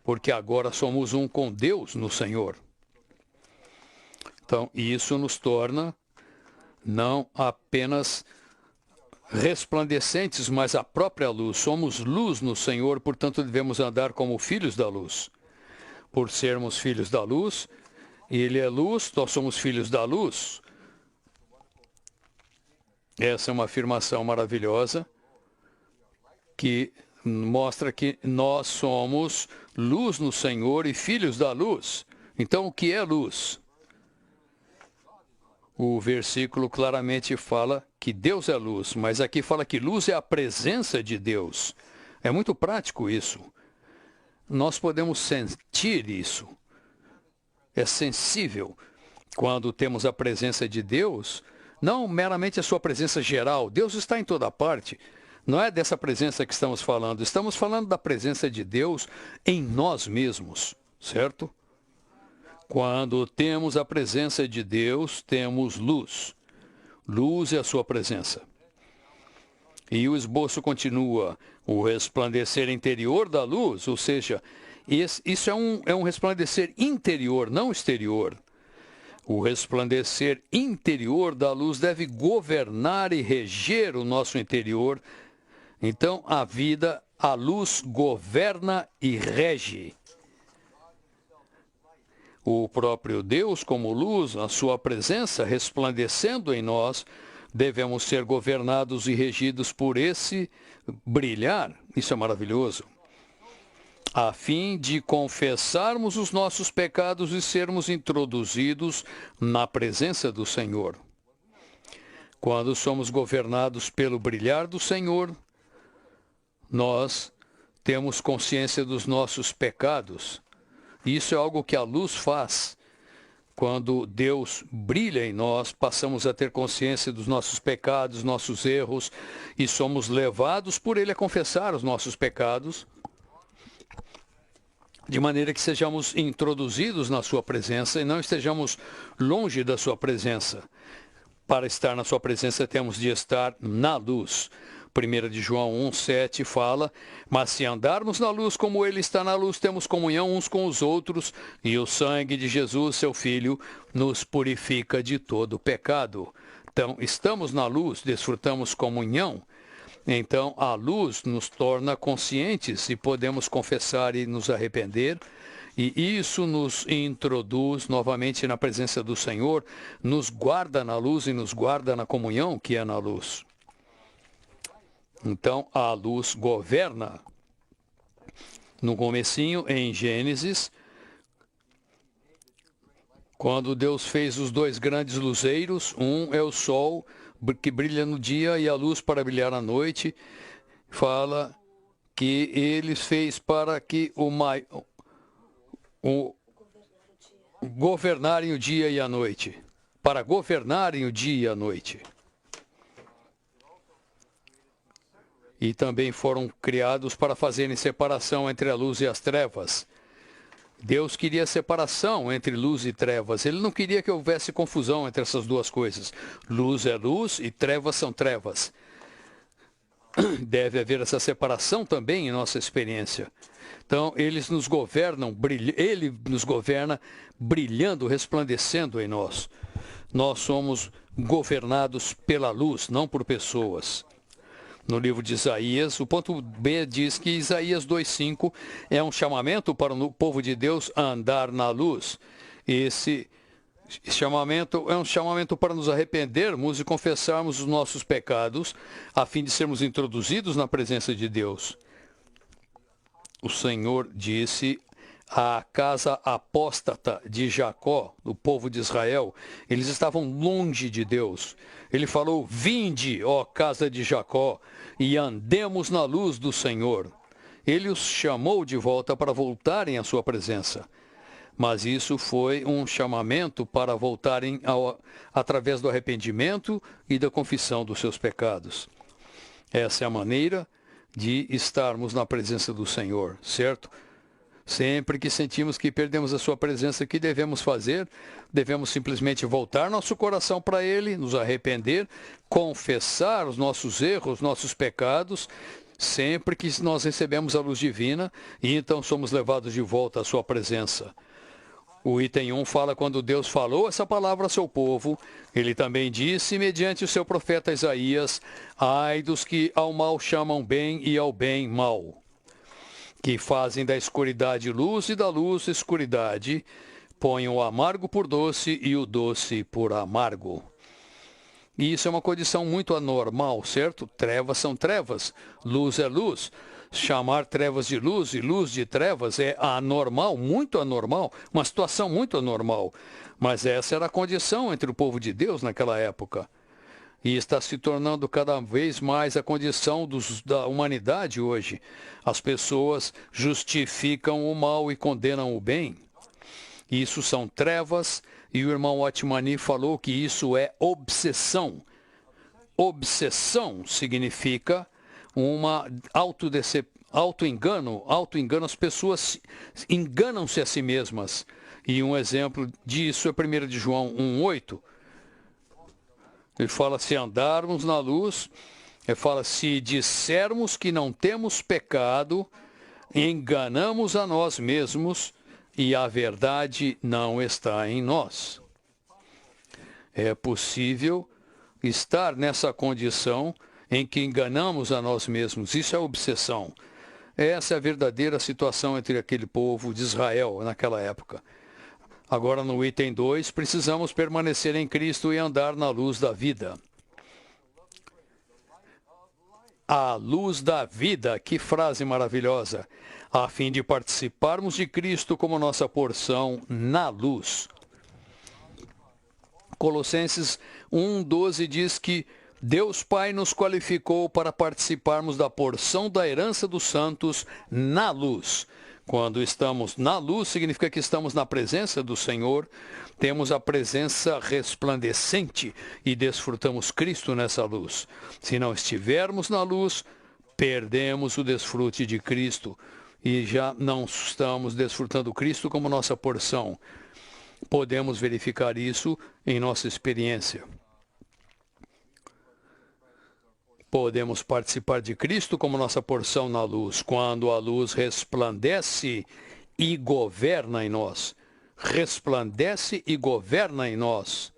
porque agora somos um com Deus no Senhor. Então, isso nos torna não apenas resplandecentes, mas a própria luz. Somos luz no Senhor, portanto devemos andar como filhos da luz. Por sermos filhos da luz, Ele é luz, nós somos filhos da luz. Essa é uma afirmação maravilhosa que mostra que nós somos luz no Senhor e filhos da luz. Então, o que é luz? O versículo claramente fala que Deus é luz, mas aqui fala que luz é a presença de Deus. É muito prático isso. Nós podemos sentir isso. É sensível quando temos a presença de Deus, não meramente a sua presença geral. Deus está em toda parte. Não é dessa presença que estamos falando. Estamos falando da presença de Deus em nós mesmos, certo? Quando temos a presença de Deus, temos luz. Luz é a sua presença. E o esboço continua, o resplandecer interior da luz, ou seja, isso é um resplandecer interior, não exterior. O resplandecer interior da luz deve governar e reger o nosso interior. Então, a luz governa e rege. O próprio Deus, como luz, a sua presença resplandecendo em nós, devemos ser governados e regidos por esse brilhar. Isso é maravilhoso. A fim de confessarmos os nossos pecados e sermos introduzidos na presença do Senhor. Quando somos governados pelo brilhar do Senhor, nós temos consciência dos nossos pecados. Isso é algo que a luz faz. Quando Deus brilha em nós, passamos a ter consciência dos nossos pecados, nossos erros, e somos levados por Ele a confessar os nossos pecados, de maneira que sejamos introduzidos na sua presença e não estejamos longe da sua presença. Para estar na sua presença, temos de estar na luz. 1 de João 1,7 fala, mas se andarmos na luz como Ele está na luz, temos comunhão uns com os outros, e o sangue de Jesus, seu Filho, nos purifica de todo pecado. Então, estamos na luz, desfrutamos comunhão. Então, a luz nos torna conscientes e podemos confessar e nos arrepender. E isso nos introduz novamente na presença do Senhor, nos guarda na luz e nos guarda na comunhão que é na luz. Então, a luz governa. No comecinho, em Gênesis, quando Deus fez os dois grandes luzeiros, um é o sol que brilha no dia e a luz para brilhar à noite, fala que ele fez para que o governarem o dia e a noite. Para governarem o dia e a noite. E também foram criados para fazerem separação entre a luz e as trevas. Deus queria separação entre luz e trevas. Ele não queria que houvesse confusão entre essas duas coisas. Luz é luz e trevas são trevas. Deve haver essa separação também em nossa experiência. Então, ele nos governa brilhando, resplandecendo em nós. Nós somos governados pela luz, não por pessoas. No livro de Isaías, o ponto B diz que Isaías 2,5 é um chamamento para o povo de Deus a andar na luz. Esse chamamento é um chamamento para nos arrependermos e confessarmos os nossos pecados, a fim de sermos introduzidos na presença de Deus. O Senhor disse à casa apóstata de Jacó, do povo de Israel, eles estavam longe de Deus. Ele falou: vinde, ó casa de Jacó, e andemos na luz do Senhor. Ele os chamou de volta para voltarem à sua presença. Mas isso foi um chamamento para voltarem através do arrependimento e da confissão dos seus pecados. Essa é a maneira de estarmos na presença do Senhor, certo? Sempre que sentimos que perdemos a sua presença, o que devemos fazer? Devemos simplesmente voltar nosso coração para Ele, nos arrepender, confessar os nossos erros, nossos pecados, sempre que nós recebemos a luz divina, e então somos levados de volta à sua presença. O item 1 fala quando Deus falou essa palavra ao seu povo, ele também disse, mediante o seu profeta Isaías, ai dos que ao mal chamam bem e ao bem mal, que fazem da escuridade luz e da luz escuridade, põem o amargo por doce e o doce por amargo. E isso é uma condição muito anormal, certo? Trevas são trevas, luz é luz. Chamar trevas de luz e luz de trevas é anormal, muito anormal, uma situação muito anormal. Mas essa era a condição entre o povo de Deus naquela época. E está se tornando cada vez mais a condição da humanidade hoje. As pessoas justificam o mal e condenam o bem. Isso são trevas, e o irmão Otmani falou que isso é obsessão. Obsessão significa uma auto-engano, as pessoas enganam-se a si mesmas. E um exemplo disso é 1 de João 1,8. Ele fala, se andarmos na luz, ele fala, se dissermos que não temos pecado, enganamos a nós mesmos e a verdade não está em nós. É possível estar nessa condição em que enganamos a nós mesmos. Isso é obsessão. Essa é a verdadeira situação entre aquele povo de Israel naquela época. Agora, no item 2, precisamos permanecer em Cristo e andar na luz da vida. A luz da vida, que frase maravilhosa! A fim de participarmos de Cristo como nossa porção na luz. Colossenses 1,12 diz que Deus Pai nos qualificou para participarmos da porção da herança dos santos na luz. Quando estamos na luz, significa que estamos na presença do Senhor, temos a presença resplandecente e desfrutamos Cristo nessa luz. Se não estivermos na luz, perdemos o desfrute de Cristo e já não estamos desfrutando Cristo como nossa porção. Podemos verificar isso em nossa experiência. Podemos participar de Cristo como nossa porção na luz, quando a luz resplandece e governa em nós. Resplandece e governa em nós.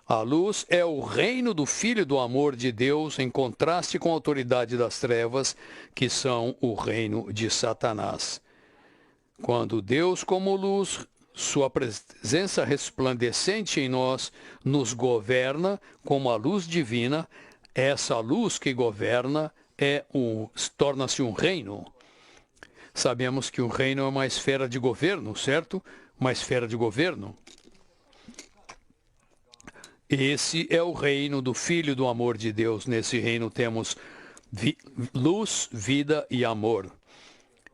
A luz é o reino do Filho do amor de Deus, em contraste com a autoridade das trevas, que são o reino de Satanás. Quando Deus, como luz, sua presença resplandecente em nós, nos governa como a luz divina, essa luz que governa torna-se um reino. Sabemos que o reino é uma esfera de governo, certo? Uma esfera de governo. Esse é o reino do Filho do amor de Deus. Nesse reino temos luz, vida e amor.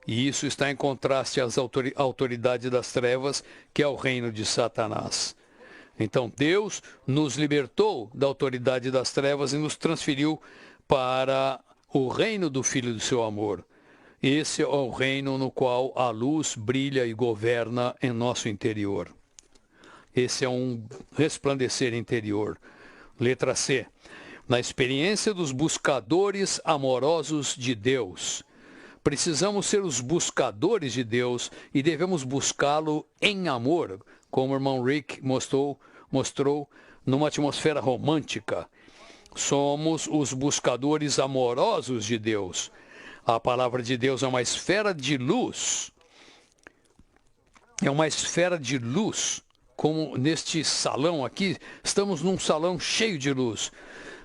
E isso está em contraste às autoridades das trevas, que é o reino de Satanás. Então Deus nos libertou da autoridade das trevas e nos transferiu para o reino do Filho do seu amor. Esse é o reino no qual a luz brilha e governa em nosso interior. Esse é um resplandecer interior. Letra C. Na experiência dos buscadores amorosos de Deus. Precisamos ser os buscadores de Deus e devemos buscá-lo em amor, como o irmão Rick mostrou numa atmosfera romântica. Somos os buscadores amorosos de Deus. A palavra de Deus é uma esfera de luz. É uma esfera de luz, como neste salão aqui. Estamos num salão cheio de luz.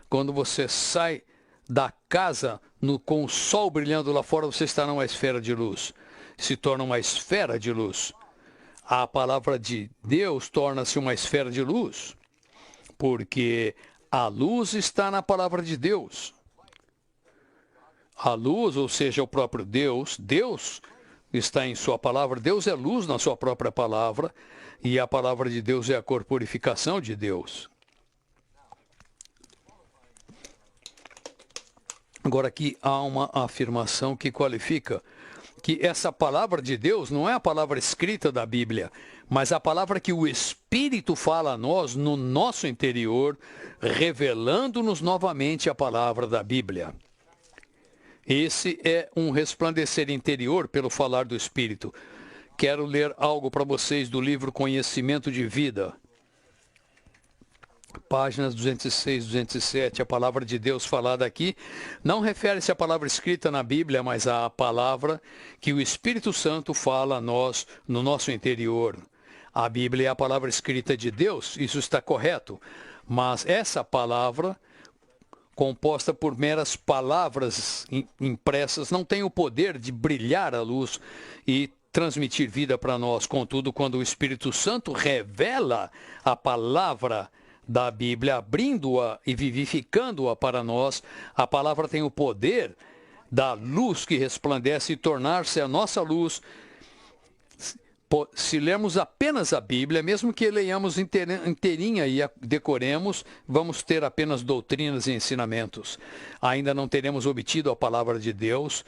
Quando você sai da casa com o sol brilhando lá fora, você está numa esfera de luz. Se torna uma esfera de luz. A palavra de Deus torna-se uma esfera de luz, porque a luz está na palavra de Deus. A luz, ou seja, o próprio Deus, Deus está em sua palavra, Deus é luz na sua própria palavra, e a palavra de Deus é a corporificação de Deus. Agora aqui há uma afirmação que qualifica que essa palavra de Deus não é a palavra escrita da Bíblia, mas a palavra que o Espírito fala a nós no nosso interior, revelando-nos novamente a palavra da Bíblia. Esse é um resplandecer interior pelo falar do Espírito. Quero ler algo para vocês do livro Conhecimento de Vida. Páginas 206, 207, a palavra de Deus falada aqui não refere-se à palavra escrita na Bíblia, mas à palavra que o Espírito Santo fala a nós no nosso interior. A Bíblia é a palavra escrita de Deus, isso está correto, mas essa palavra, composta por meras palavras impressas, não tem o poder de brilhar a luz e transmitir vida para nós. Contudo, quando o Espírito Santo revela a palavra da Bíblia, abrindo-a e vivificando-a para nós, a palavra tem o poder da luz que resplandece e tornar-se a nossa luz. Se lermos apenas a Bíblia, mesmo que leiamos inteirinha e a decoremos, vamos ter apenas doutrinas e ensinamentos. Ainda não teremos obtido a palavra de Deus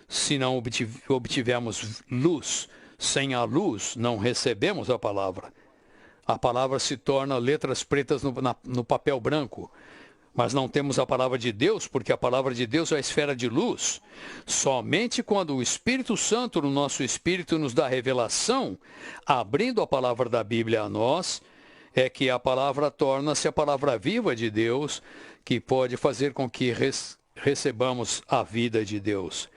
se não obtivermos luz. Sem a luz, não recebemos a palavra. A palavra se torna letras pretas no papel branco. Mas não temos a palavra de Deus, porque a palavra de Deus é a esfera de luz. Somente quando o Espírito Santo no nosso espírito nos dá revelação, abrindo a palavra da Bíblia a nós, é que a palavra torna-se a palavra viva de Deus, que pode fazer com que recebamos a vida de Deus.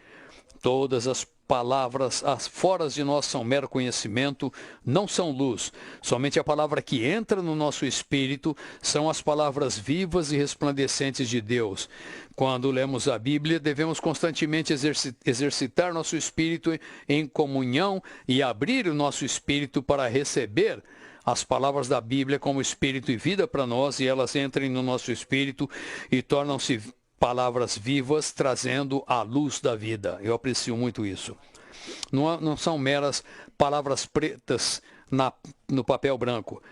Todas as palavras fora de nós são mero conhecimento, não são luz. Somente a palavra que entra no nosso espírito são as palavras vivas e resplandecentes de Deus. Quando lemos a Bíblia, devemos constantemente exercitar nosso espírito em comunhão e abrir o nosso espírito para receber as palavras da Bíblia como espírito e vida para nós, e elas entrem no nosso espírito e tornam-se palavras vivas, trazendo a luz da vida. Eu aprecio muito isso. Não são meras palavras pretas no papel branco.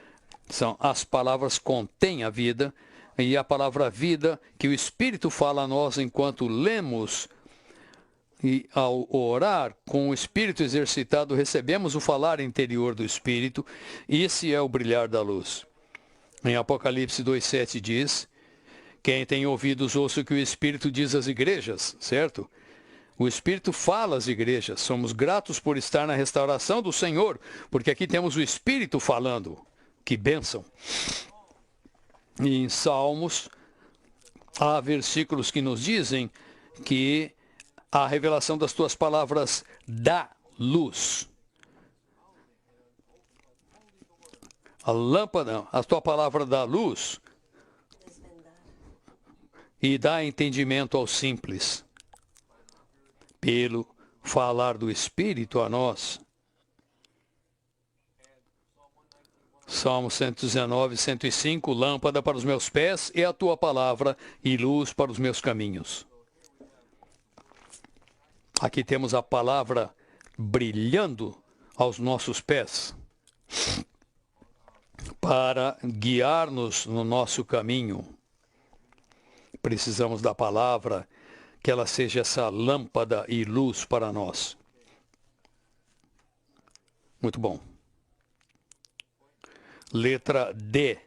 As palavras contêm a vida, e a palavra vida que o Espírito fala a nós enquanto lemos, e ao orar com o Espírito exercitado, recebemos o falar interior do Espírito. Esse é o brilhar da luz. Em Apocalipse 2,7 diz: quem tem ouvidos, ouça o que o Espírito diz às igrejas, certo? O Espírito fala às igrejas. Somos gratos por estar na restauração do Senhor, porque aqui temos o Espírito falando. Que bênção! E em Salmos, há versículos que nos dizem que a revelação das tuas palavras dá luz. A lâmpada, a tua palavra dá luz e dá entendimento aos simples. Pelo falar do Espírito a nós. Salmo 119, 105, lâmpada para os meus pés é a tua palavra e luz para os meus caminhos. Aqui temos a palavra brilhando aos nossos pés, para guiar-nos no nosso caminho. Precisamos da palavra, que ela seja essa lâmpada e luz para nós. Muito bom. Letra D.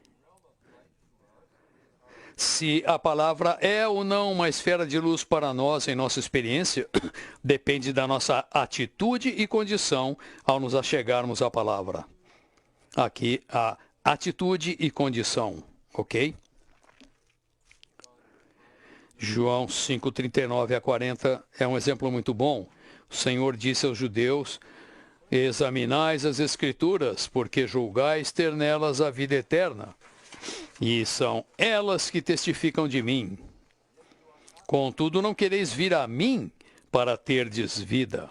Se a palavra é ou não uma esfera de luz para nós em nossa experiência, depende da nossa atitude e condição ao nos achegarmos à palavra. Aqui, a atitude e condição, ok? João 5:39 a 40 é um exemplo muito bom. O Senhor disse aos judeus: examinais as Escrituras, porque julgais ter nelas a vida eterna, e são elas que testificam de mim. Contudo, não quereis vir a mim para terdes vida.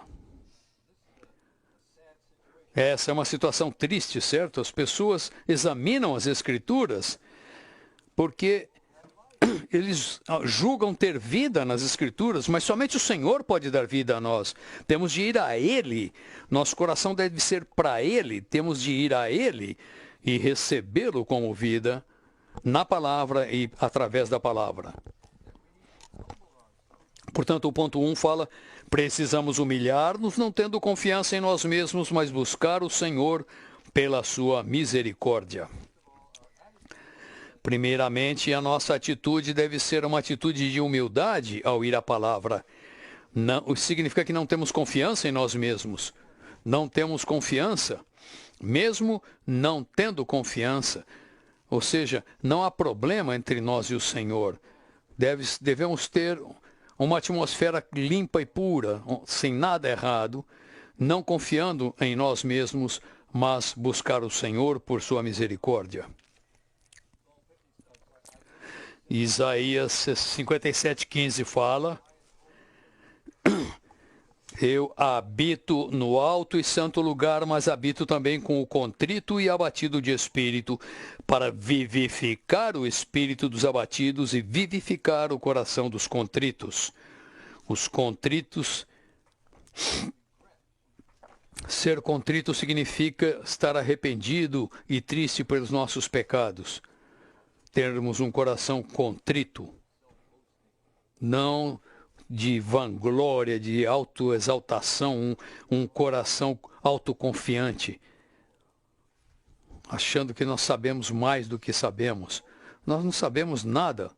Essa é uma situação triste, certo? As pessoas examinam as Escrituras porque eles julgam ter vida nas Escrituras, mas somente o Senhor pode dar vida a nós. Temos de ir a Ele. Nosso coração deve ser para Ele. Temos de ir a Ele e recebê-lo como vida na palavra e através da palavra. Portanto, o ponto 1 fala: precisamos humilhar-nos, não tendo confiança em nós mesmos, mas buscar o Senhor pela sua misericórdia. Primeiramente, a nossa atitude deve ser uma atitude de humildade ao ir à palavra. Não, significa que não temos confiança em nós mesmos. Não temos confiança, mesmo não tendo confiança. Ou seja, não há problema entre nós e o Senhor. Devemos ter uma atmosfera limpa e pura, sem nada errado, não confiando em nós mesmos, mas buscar o Senhor por sua misericórdia. Isaías 57:15 fala: eu habito no alto e santo lugar, mas habito também com o contrito e abatido de espírito, para vivificar o espírito dos abatidos e vivificar o coração dos contritos. Os contritos. Ser contrito significa estar arrependido e triste pelos nossos pecados. Termos um coração contrito, não de vanglória, de autoexaltação, um coração autoconfiante, achando que nós sabemos mais do que sabemos. Nós não sabemos nada,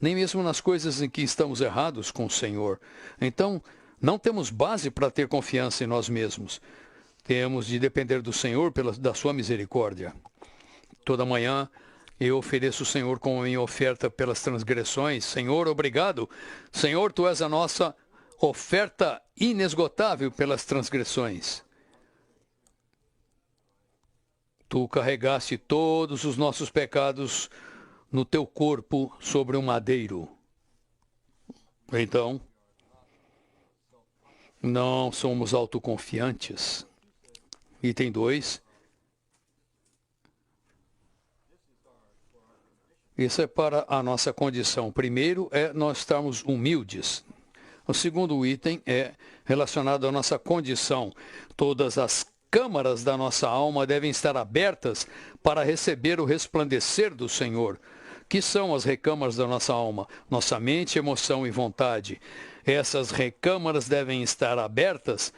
nem mesmo nas coisas em que estamos errados com o Senhor. Então, não temos base para ter confiança em nós mesmos. Temos de depender do Senhor da sua misericórdia. Toda manhã eu ofereço o Senhor como minha oferta pelas transgressões. Senhor, obrigado. Senhor, Tu és a nossa oferta inesgotável pelas transgressões. Tu carregaste todos os nossos pecados no Teu corpo sobre um madeiro. Então, não somos autoconfiantes. Item 2. Isso é para a nossa condição. Primeiro é nós estarmos humildes. O segundo item é relacionado à nossa condição. Todas as câmaras da nossa alma devem estar abertas para receber o resplandecer do Senhor. Que são as recâmaras da nossa alma? Nossa mente, emoção e vontade. Essas recâmaras devem estar abertas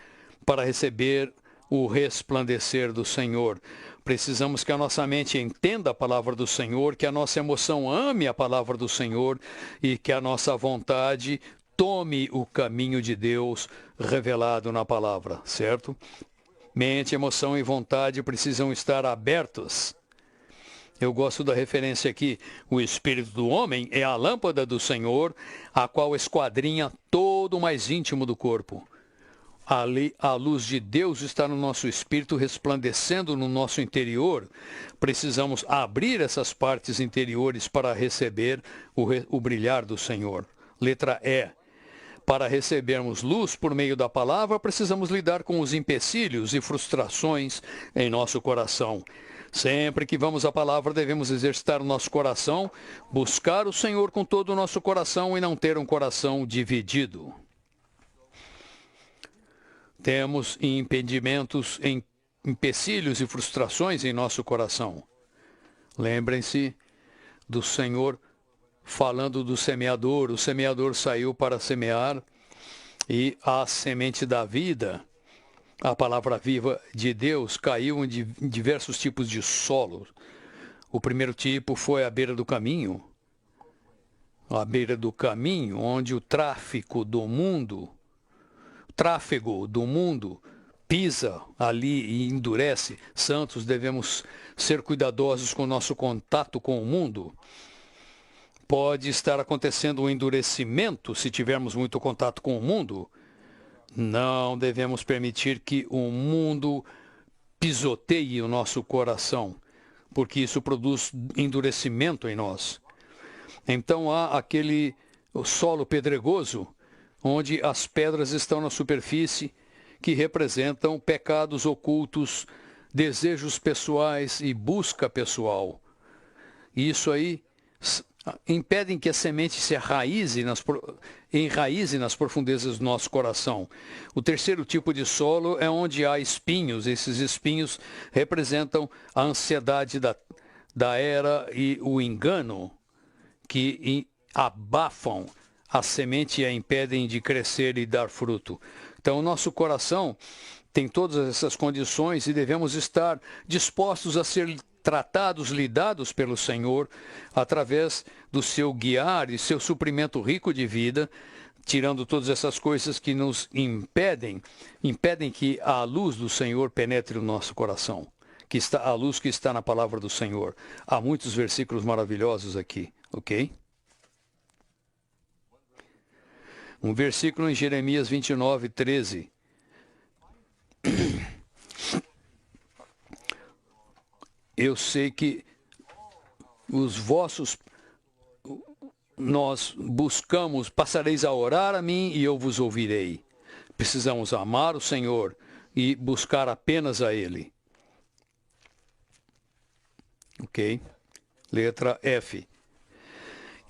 para receber o resplandecer do Senhor. Precisamos que a nossa mente entenda a palavra do Senhor, que a nossa emoção ame a palavra do Senhor e que a nossa vontade tome o caminho de Deus revelado na palavra, certo? Mente, emoção e vontade precisam estar abertas. Eu gosto da referência aqui. O espírito do homem é a lâmpada do Senhor, a qual esquadrinha todo o mais íntimo do corpo. Ali, a luz de Deus está no nosso espírito, resplandecendo no nosso interior. Precisamos abrir essas partes interiores para receber o brilhar do Senhor. Letra E. Para recebermos luz por meio da palavra, precisamos lidar com os empecilhos e frustrações em nosso coração. Sempre que vamos à palavra, devemos exercitar o nosso coração, buscar o Senhor com todo o nosso coração e não ter um coração dividido. temos impedimentos, empecilhos e frustrações em nosso coração. Lembrem-se do Senhor falando do semeador. O semeador saiu para semear e a semente da vida, a palavra viva de Deus, caiu em diversos tipos de solo. O primeiro tipo foi à beira do caminho. À beira do caminho, onde o tráfego do mundo pisa ali e endurece. Santos, devemos ser cuidadosos com o nosso contato com o mundo. Pode estar acontecendo um endurecimento se tivermos muito contato com o mundo. Não devemos permitir que o mundo pisoteie o nosso coração, porque isso produz endurecimento em nós. Então há o solo pedregoso, onde as pedras estão na superfície, que representam pecados ocultos, desejos pessoais e busca pessoal. Isso aí impedem que a semente se enraize nas profundezas do nosso coração. O terceiro tipo de solo é onde há espinhos. Esses espinhos representam a ansiedade da era e o engano, que abafam a semente e a impedem de crescer e dar fruto. Então, o nosso coração tem todas essas condições e devemos estar dispostos a ser tratados, lidados pelo Senhor, através do seu guiar e seu suprimento rico de vida, tirando todas essas coisas que nos impedem que a luz do Senhor penetre no nosso coração, a luz que está na palavra do Senhor. Há muitos versículos maravilhosos aqui, ok? Um versículo em Jeremias 29, 13. Eu sei que nós buscamos, passareis a orar a mim e eu vos ouvirei. Precisamos amar o Senhor e buscar apenas a Ele. Ok? Letra F.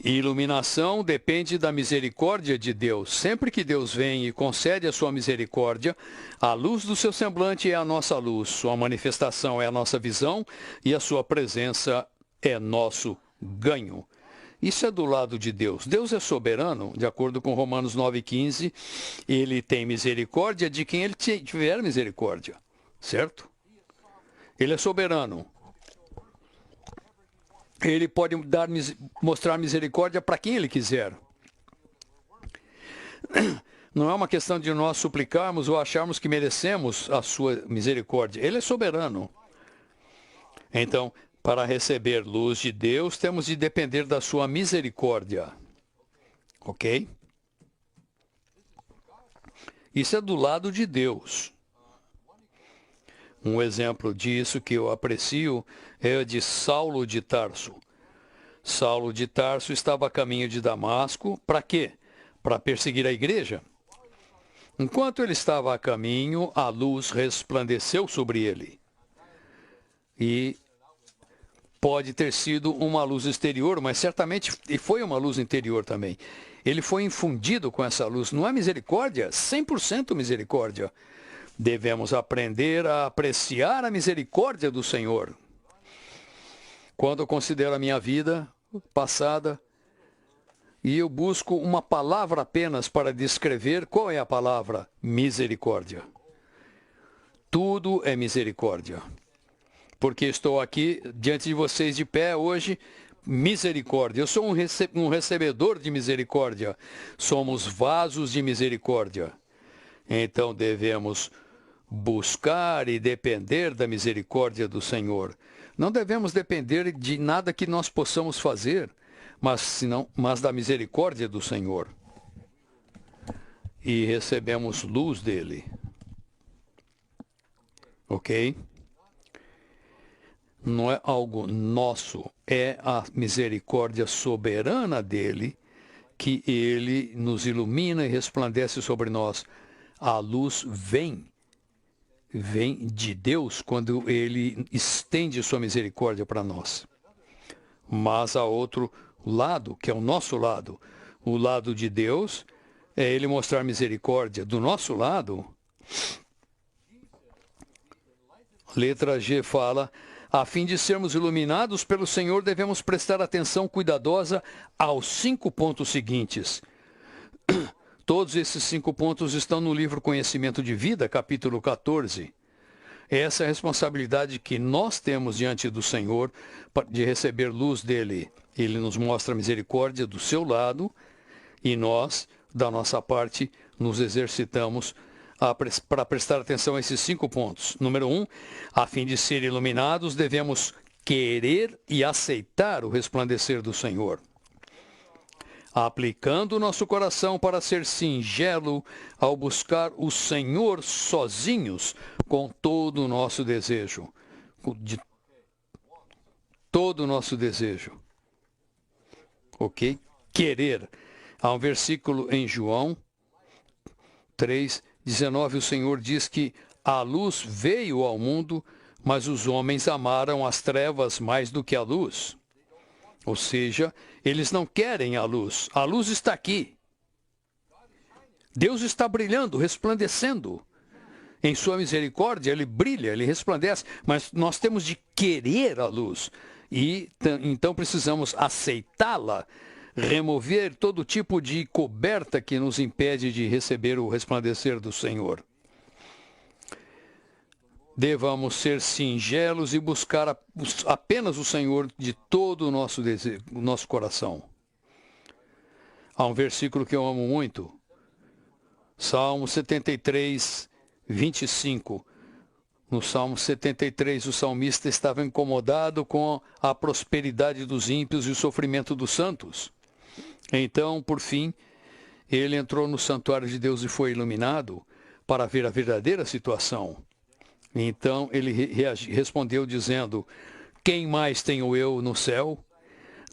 Iluminação depende da misericórdia de Deus. Sempre que Deus vem e concede a sua misericórdia, a luz do seu semblante é a nossa luz, sua manifestação é a nossa visão e a sua presença é nosso ganho. Isso é do lado de Deus. Deus é soberano, de acordo com Romanos 9,15. Ele tem misericórdia de quem ele tiver misericórdia, certo? Ele é soberano. Ele pode mostrar misericórdia para quem ele quiser. Não é uma questão de nós suplicarmos ou acharmos que merecemos a sua misericórdia. Ele é soberano. Então, para receber luz de Deus, temos de depender da sua misericórdia. Ok? Isso é do lado de Deus. Um exemplo disso que eu aprecio é o de Saulo de Tarso. Saulo de Tarso estava a caminho de Damasco. Para quê? Para perseguir a igreja. Enquanto ele estava a caminho, a luz resplandeceu sobre ele. E pode ter sido uma luz exterior, mas certamente foi uma luz interior também. Ele foi infundido com essa luz. Não é misericórdia? 100% misericórdia. Devemos aprender a apreciar a misericórdia do Senhor. Quando eu considero a minha vida passada e eu busco uma palavra apenas para descrever, qual é a palavra? Misericórdia. Tudo é misericórdia. Porque estou aqui diante de vocês de pé hoje, misericórdia. Eu sou um recebedor de misericórdia. Somos vasos de misericórdia. Então devemos buscar e depender da misericórdia do Senhor. Não devemos depender de nada que nós possamos fazer, mas da misericórdia do Senhor. E recebemos luz dele. Ok? Não é algo nosso, é a misericórdia soberana dele, que ele nos ilumina e resplandece sobre nós. A luz vem de Deus quando ele estende sua misericórdia para nós. Mas há outro lado, que é o nosso lado. O lado de Deus é ele mostrar misericórdia. Do nosso lado, Letra G fala: a fim de sermos iluminados pelo Senhor, devemos prestar atenção cuidadosa aos 5 pontos seguintes. Todos esses 5 pontos estão no livro Conhecimento de Vida, capítulo 14. Essa é a responsabilidade que nós temos diante do Senhor de receber luz dele. Ele nos mostra a misericórdia do seu lado e nós, da nossa parte, nos exercitamos para prestar atenção a esses 5 pontos. Número 1, a fim de ser iluminados, devemos querer e aceitar o resplandecer do Senhor, aplicando o nosso coração para ser singelo ao buscar o Senhor sozinhos com todo o nosso desejo. De todo o nosso desejo. Ok? Querer. Há um versículo em João 3:19, o Senhor diz que a luz veio ao mundo, mas os homens amaram as trevas mais do que a luz. Ou seja, eles não querem a luz. A luz está aqui. Deus está brilhando, resplandecendo. Em sua misericórdia, ele brilha, ele resplandece, mas nós temos de querer a luz. E então precisamos aceitá-la, remover todo tipo de coberta que nos impede de receber o resplandecer do Senhor. Devamos ser singelos e buscar apenas o Senhor de todo o nosso desejo, o nosso coração. Há um versículo que eu amo muito. Salmo 73, 25. No Salmo 73, o salmista estava incomodado com a prosperidade dos ímpios e o sofrimento dos santos. Então, por fim, ele entrou no santuário de Deus e foi iluminado para ver a verdadeira situação. Então ele respondeu dizendo: quem mais tenho eu no céu?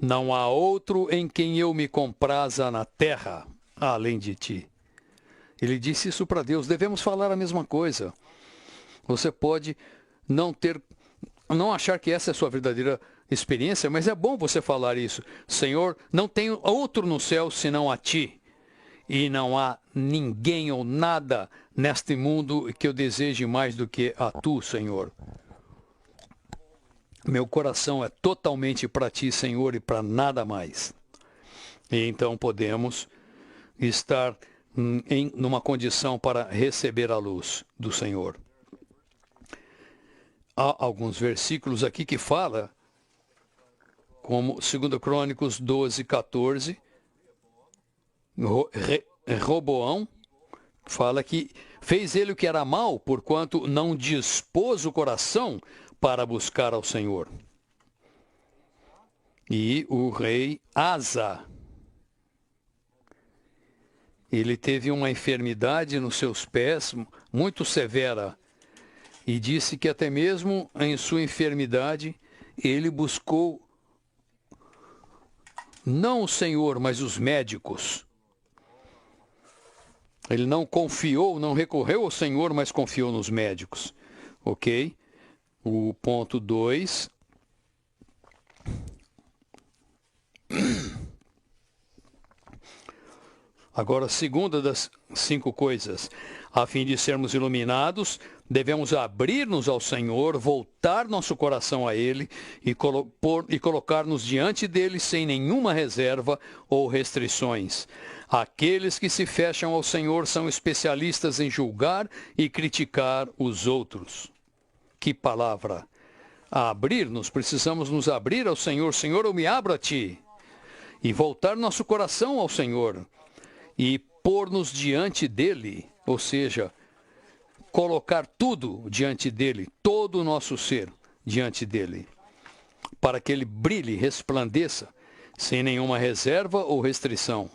Não há outro em quem eu me compraza na terra, além de ti. Ele disse isso para Deus. Devemos falar a mesma coisa. Você pode não achar que essa é a sua verdadeira experiência, mas é bom você falar isso. Senhor, não tenho outro no céu senão a ti. E não há ninguém ou nada neste mundo que eu deseje mais do que a tu, Senhor. Meu coração é totalmente para ti, Senhor, e para nada mais. E então podemos estar numa condição para receber a luz do Senhor. Há alguns versículos aqui que fala, como 2 Crônicos 12, 14, Roboão fala que fez ele o que era mal, porquanto não dispôs o coração para buscar ao Senhor. E o rei Asa, ele teve uma enfermidade nos seus pés muito severa, e disse que até mesmo em sua enfermidade ele buscou não o Senhor, mas os médicos. Ele não confiou, não recorreu ao Senhor, mas confiou nos médicos. Ok? O ponto 2. Agora, a segunda das 5 coisas. A fim de sermos iluminados, devemos abrir-nos ao Senhor, voltar nosso coração a Ele e colocar-nos diante dEle sem nenhuma reserva ou restrições. Aqueles que se fecham ao Senhor são especialistas em julgar e criticar os outros. Que palavra! A abrir-nos, precisamos nos abrir ao Senhor. Senhor, eu me abro a Ti. E voltar nosso coração ao Senhor. E pôr-nos diante dEle, ou seja, colocar tudo diante dEle, todo o nosso ser diante dEle, para que Ele brilhe, resplandeça, sem nenhuma reserva ou restrição.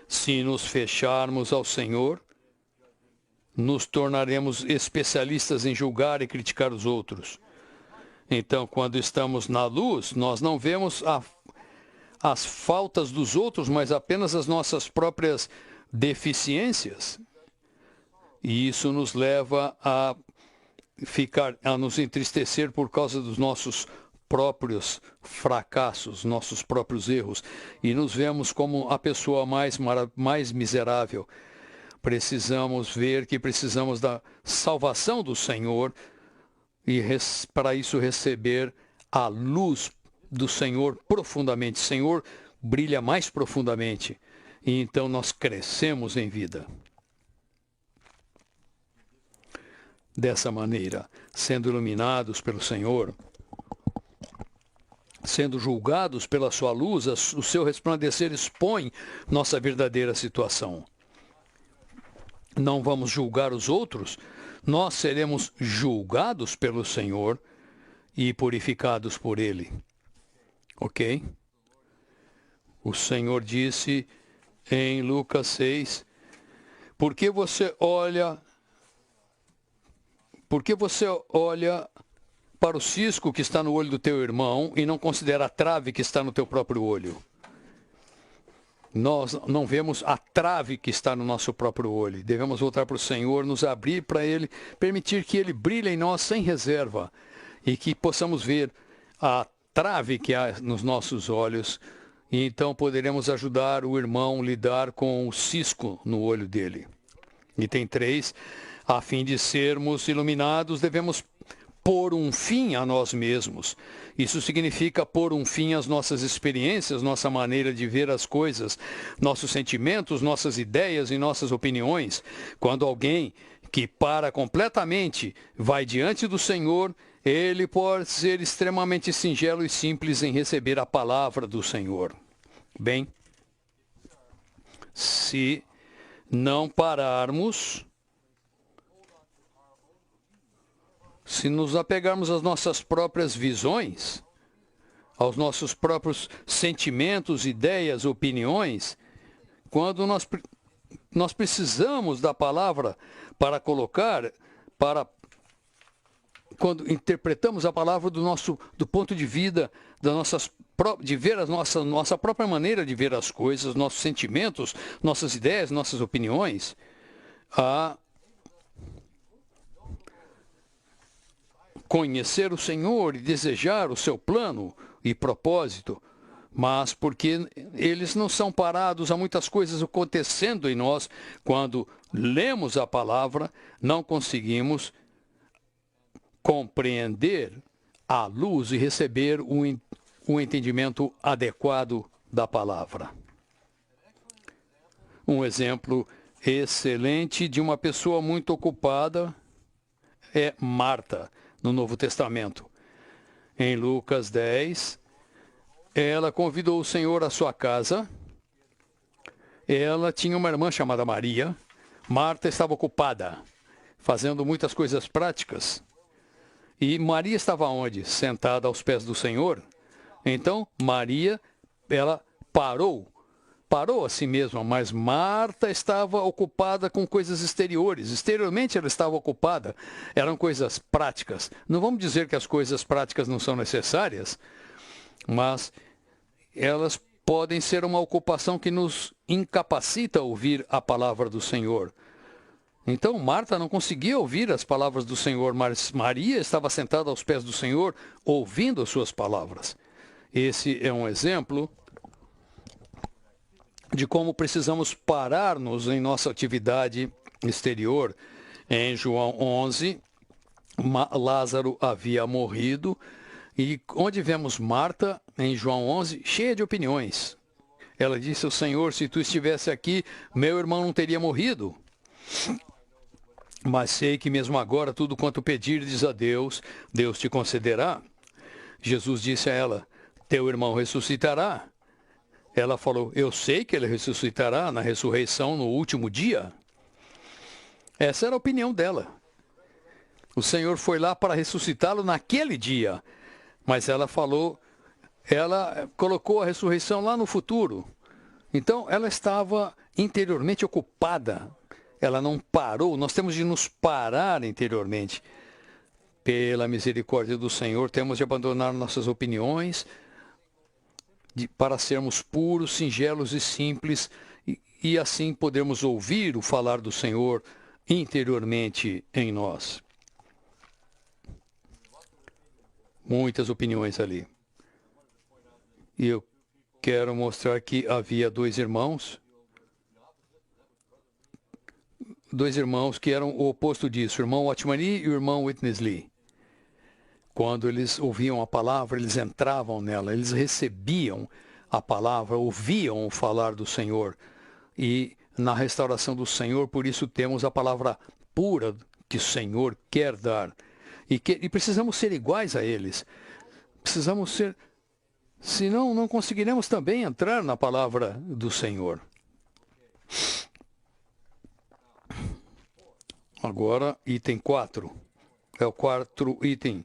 Se nos fecharmos ao Senhor, nos tornaremos especialistas em julgar e criticar os outros. Então, quando estamos na luz, nós não vemos as faltas dos outros, mas apenas as nossas próprias deficiências. E isso nos leva a nos entristecer por causa dos nossos próprios fracassos, nossos próprios erros, e nos vemos como a pessoa mais miserável. Precisamos ver que precisamos da salvação do Senhor e para isso receber a luz do Senhor profundamente. O Senhor brilha mais profundamente e então nós crescemos em vida. Dessa maneira, sendo iluminados pelo Senhor, sendo julgados pela sua luz, o seu resplandecer expõe nossa verdadeira situação. Não vamos julgar os outros, nós seremos julgados pelo Senhor e purificados por Ele. Ok? O Senhor disse em Lucas 6, por que você olha para o cisco que está no olho do teu irmão e não considera a trave que está no teu próprio olho? Nós não vemos a trave que está no nosso próprio olho. Devemos voltar para o Senhor, nos abrir para Ele, permitir que Ele brilhe em nós sem reserva e que possamos ver a trave que há nos nossos olhos e então poderemos ajudar o irmão a lidar com o cisco no olho dele. Item 3, a fim de sermos iluminados, devemos pôr um fim a nós mesmos. Isso significa pôr um fim às nossas experiências, nossa maneira de ver as coisas, nossos sentimentos, nossas ideias e nossas opiniões. Quando alguém que para completamente vai diante do Senhor, ele pode ser extremamente singelo e simples em receber a palavra do Senhor. Bem, se não pararmos, se nos apegarmos às nossas próprias visões, aos nossos próprios sentimentos, ideias, opiniões, quando nós precisamos da palavra para colocar, quando interpretamos a palavra do ponto de vida de ver a nossa própria maneira de ver as coisas, nossos sentimentos, nossas ideias, nossas opiniões, conhecer o Senhor e desejar o seu plano e propósito, mas porque eles não são parados, há muitas coisas acontecendo em nós, quando lemos a palavra, não conseguimos compreender a luz e receber um entendimento adequado da palavra. Um exemplo excelente de uma pessoa muito ocupada é Marta, no Novo Testamento. Em Lucas 10, ela convidou o Senhor à sua casa. Ela tinha uma irmã chamada Maria. Marta estava ocupada, fazendo muitas coisas práticas. E Maria estava onde? Sentada aos pés do Senhor. Então, Maria, ela parou a si mesma, mas Marta estava ocupada com coisas exteriores. Exteriormente ela estava ocupada, eram coisas práticas. Não vamos dizer que as coisas práticas não são necessárias, mas elas podem ser uma ocupação que nos incapacita a ouvir a palavra do Senhor. Então Marta não conseguia ouvir as palavras do Senhor, mas Maria estava sentada aos pés do Senhor, ouvindo as suas palavras. Esse é um exemplo de como precisamos parar-nos em nossa atividade exterior. Em João 11, Lázaro havia morrido, e onde vemos Marta, em João 11, cheia de opiniões. Ela disse ao Senhor, se tu estivesse aqui, meu irmão não teria morrido. Mas sei que mesmo agora, tudo quanto pedirdes a Deus, Deus te concederá. Jesus disse a ela, teu irmão ressuscitará. Ela falou, eu sei que ele ressuscitará na ressurreição no último dia. Essa era a opinião dela. O Senhor foi lá para ressuscitá-lo naquele dia. Mas ela colocou a ressurreição lá no futuro. Então, ela estava interiormente ocupada. Ela não parou. Nós temos de nos parar interiormente. Pela misericórdia do Senhor, temos de abandonar nossas opiniões, para sermos puros, singelos e simples, e assim podermos ouvir o falar do Senhor interiormente em nós. Muitas opiniões ali. E eu quero mostrar que havia dois irmãos que eram o oposto disso, o irmão Watchmani e o irmão Witness Lee. Quando eles ouviam a palavra, eles entravam nela, eles recebiam a palavra, ouviam o falar do Senhor. E na restauração do Senhor, por isso temos a palavra pura que o Senhor quer dar. E precisamos ser iguais a eles. Precisamos ser, senão não conseguiremos também entrar na palavra do Senhor. Agora, item 4. É o quarto item.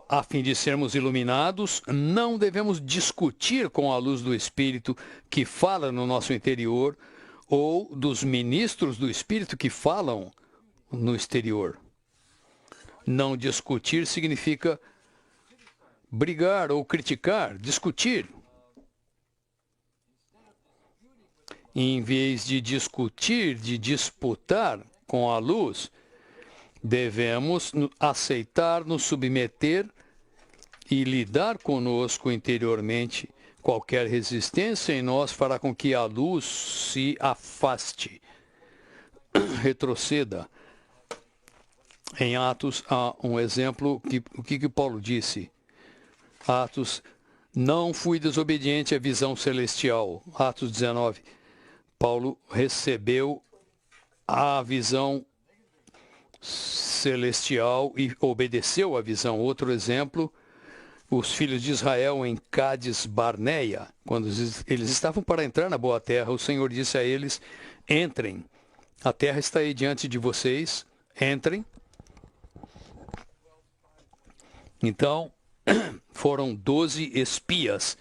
A fim de sermos iluminados, não devemos discutir com a luz do Espírito que fala no nosso interior ou dos ministros do Espírito que falam no exterior. Não discutir significa brigar ou criticar, discutir. Em vez de discutir, de disputar com a luz, devemos aceitar, nos submeter e lidar conosco interiormente. Qualquer resistência em nós fará com que a luz se afaste, retroceda. Em Atos há um exemplo, o que Paulo disse? Atos, não fui desobediente à visão celestial. Atos 19. Paulo recebeu a visão celestial e obedeceu à visão. Outro exemplo, os filhos de Israel em Cádiz Barneia, quando eles estavam para entrar na boa terra, o Senhor disse a eles: entrem, a terra está aí diante de vocês, entrem. Então, foram 12 espias.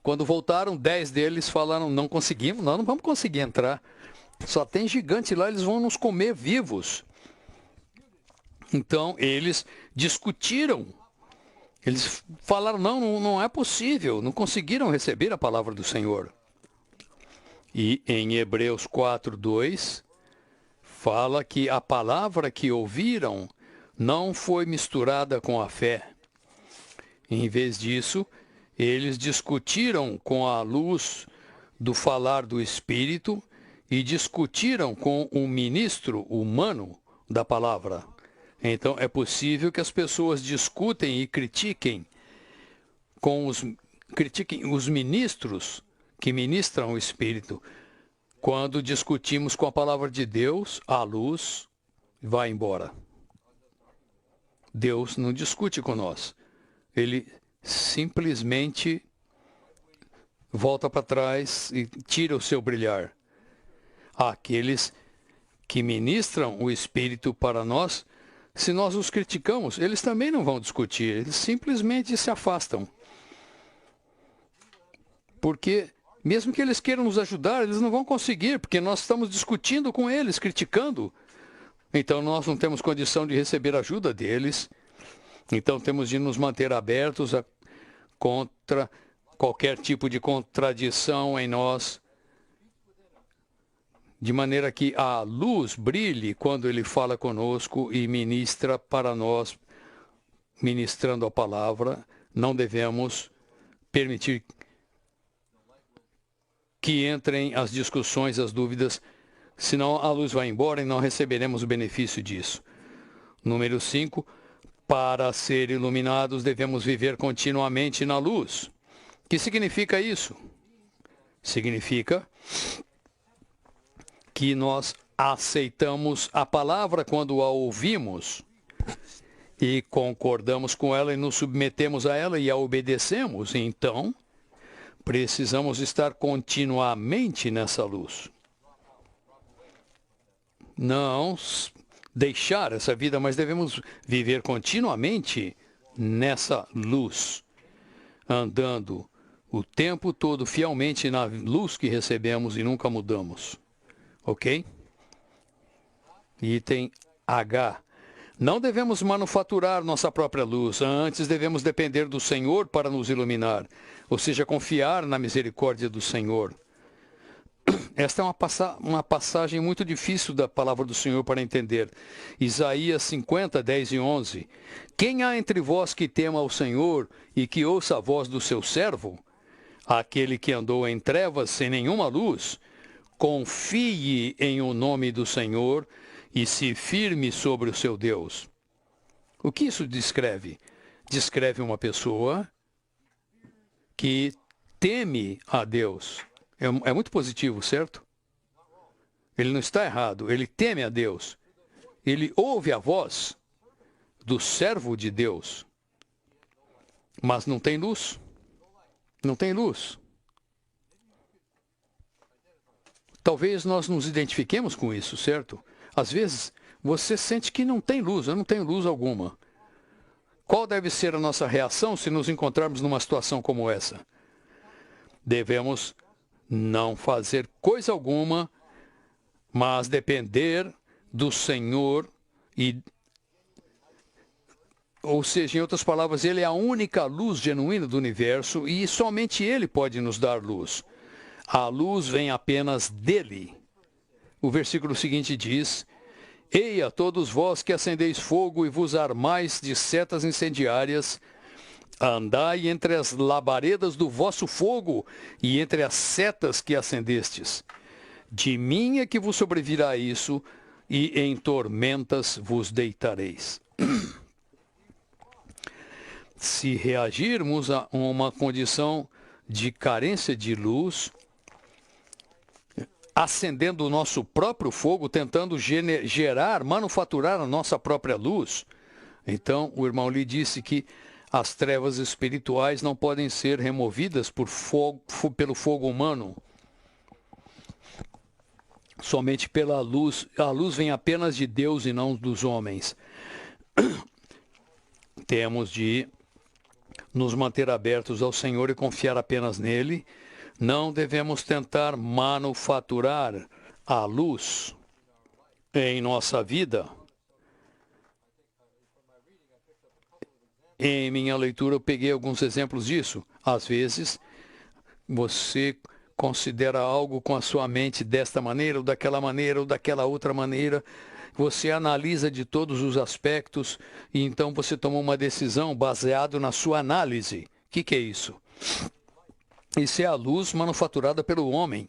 Quando voltaram, 10 deles falaram: não conseguimos, nós não vamos conseguir entrar. Só tem gigante lá, eles vão nos comer vivos. Então, eles discutiram. Eles falaram: não é possível, não conseguiram receber a palavra do Senhor. E em Hebreus 4:2, fala que a palavra que ouviram não foi misturada com a fé. Em vez disso, eles discutiram com a luz do falar do Espírito e discutiram com um ministro humano da palavra. Então, é possível que as pessoas discutem e critiquem os ministros que ministram o Espírito. Quando discutimos com a palavra de Deus, a luz vai embora. Deus não discute com nós. Ele simplesmente volta para trás e tira o seu brilhar. Aqueles que ministram o Espírito para nós, se nós os criticamos, eles também não vão discutir, eles simplesmente se afastam. Porque, mesmo que eles queiram nos ajudar, eles não vão conseguir, porque nós estamos discutindo com eles, criticando. Então, nós não temos condição de receber ajuda deles. Então, temos de nos manter abertos contra qualquer tipo de contradição em nós, de maneira que a luz brilhe quando ele fala conosco e ministra para nós, ministrando a palavra. Não devemos permitir que entrem as discussões, as dúvidas, senão a luz vai embora e não receberemos o benefício disso. Número 5, para ser iluminados devemos viver continuamente na luz. O que significa isso? Significa que nós aceitamos a palavra quando a ouvimos e concordamos com ela e nos submetemos a ela e a obedecemos. Então, precisamos estar continuamente nessa luz. Não deixar essa vida, mas devemos viver continuamente nessa luz, andando o tempo todo fielmente na luz que recebemos e nunca mudamos. Ok? Item H. Não devemos manufaturar nossa própria luz, antes devemos depender do Senhor para nos iluminar, ou seja, confiar na misericórdia do Senhor. Esta é uma passagem muito difícil da palavra do Senhor para entender. Isaías 50, 10 e 11. Quem há entre vós que tema ao Senhor e que ouça a voz do seu servo? Aquele que andou em trevas sem nenhuma luz, confie em o nome do Senhor e se firme sobre o seu Deus. O que isso descreve? descreve uma pessoa que teme a Deus. É muito positivo, certo? Ele não está errado, ele teme a Deus. Ele ouve a voz do servo de Deus, mas não tem luz. Não tem luz. Talvez nós nos identifiquemos com isso, certo? Às vezes, você sente que não tem luz, eu não tenho luz alguma. Qual deve ser a nossa reação se nos encontrarmos numa situação como essa? Devemos não fazer coisa alguma, mas depender do Senhor ou seja, em outras palavras, Ele é a única luz genuína do universo e somente Ele pode nos dar luz. A luz vem apenas dEle. O versículo seguinte diz: Eia, todos vós que acendeis fogo e vos armais de setas incendiárias, andai entre as labaredas do vosso fogo e entre as setas que acendestes. De mim é que vos sobrevirá isso, e em tormentas vos deitareis. Se reagirmos a uma condição de carência de luz, acendendo o nosso próprio fogo, tentando gerar, manufaturar a nossa própria luz, então o irmão Lee disse que as trevas espirituais não podem ser removidas pelo fogo humano. Somente pela luz. A luz vem apenas de Deus e não dos homens. Temos de nos manter abertos ao Senhor e confiar apenas nele. Não devemos tentar manufaturar a luz em nossa vida. Em minha leitura, eu peguei alguns exemplos disso. Às vezes, você considera algo com a sua mente desta maneira, ou daquela outra maneira. Você analisa de todos os aspectos e então você toma uma decisão baseado na sua análise. O que é isso? Isso é a luz manufaturada pelo homem.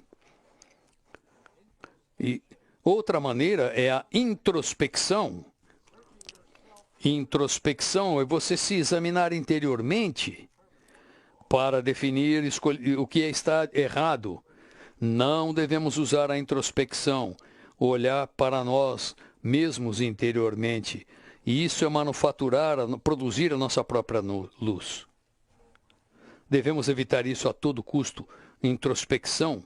E outra maneira é a introspecção. Introspecção é você se examinar interiormente para definir o que está errado. Não devemos usar a introspecção, olhar para nós mesmos interiormente. E isso é manufaturar, produzir a nossa própria luz. Devemos evitar isso a todo custo. Introspecção,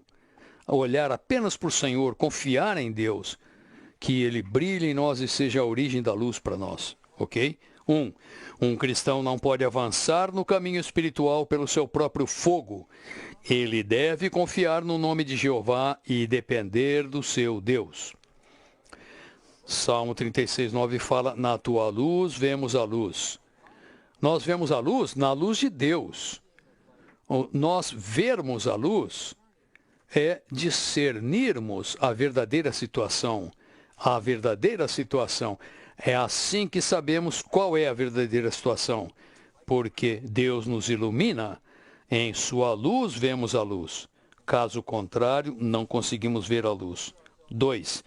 olhar apenas para o Senhor, confiar em Deus, que Ele brilhe em nós e seja a origem da luz para nós, ok? Um cristão não pode avançar no caminho espiritual pelo seu próprio fogo. Ele deve confiar no nome de Jeová e depender do seu Deus. Salmo 36:9 fala: na tua luz vemos a luz. Nós vemos a luz na luz de Deus. Nós vermos a luz é discernirmos a verdadeira situação. A verdadeira situação. É assim que sabemos qual é a verdadeira situação. Porque Deus nos ilumina. Em sua luz vemos a luz. Caso contrário, não conseguimos ver a luz. 2.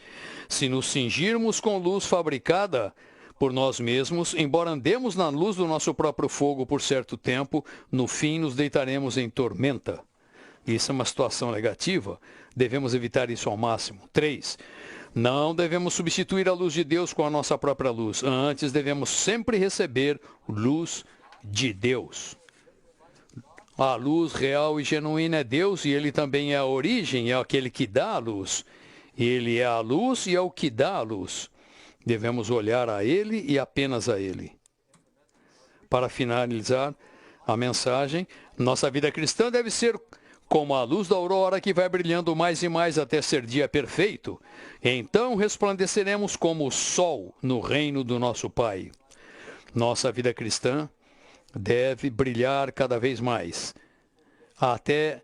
Se nos cingirmos com luz fabricada por nós mesmos, embora andemos na luz do nosso próprio fogo por certo tempo, no fim nos deitaremos em tormenta. Isso é uma situação negativa. Devemos evitar isso ao máximo. 3. Não devemos substituir a luz de Deus com a nossa própria luz. Antes, devemos sempre receber luz de Deus. A luz real e genuína é Deus e Ele também é a origem, é aquele que dá a luz. Ele é a luz e é o que dá a luz. Devemos olhar a Ele e apenas a Ele. Para finalizar a mensagem, nossa vida cristã deve ser como a luz da aurora que vai brilhando mais e mais até ser dia perfeito. Então resplandeceremos como o sol no reino do nosso Pai. Nossa vida cristã deve brilhar cada vez mais, até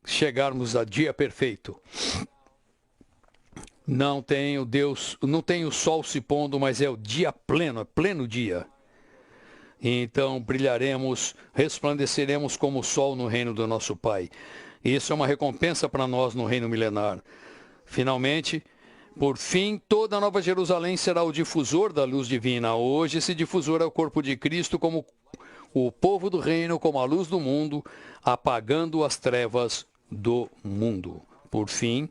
chegarmos a dia perfeito. Não tem o sol se pondo, mas é o dia pleno, é pleno dia. Então brilharemos, resplandeceremos como o sol no reino do nosso Pai. Isso é uma recompensa para nós no reino milenar. Finalmente, por fim, toda a Nova Jerusalém será o difusor da luz divina. Hoje esse difusor é o corpo de Cristo, como o povo do reino como a luz do mundo, apagando as trevas do mundo. Por fim,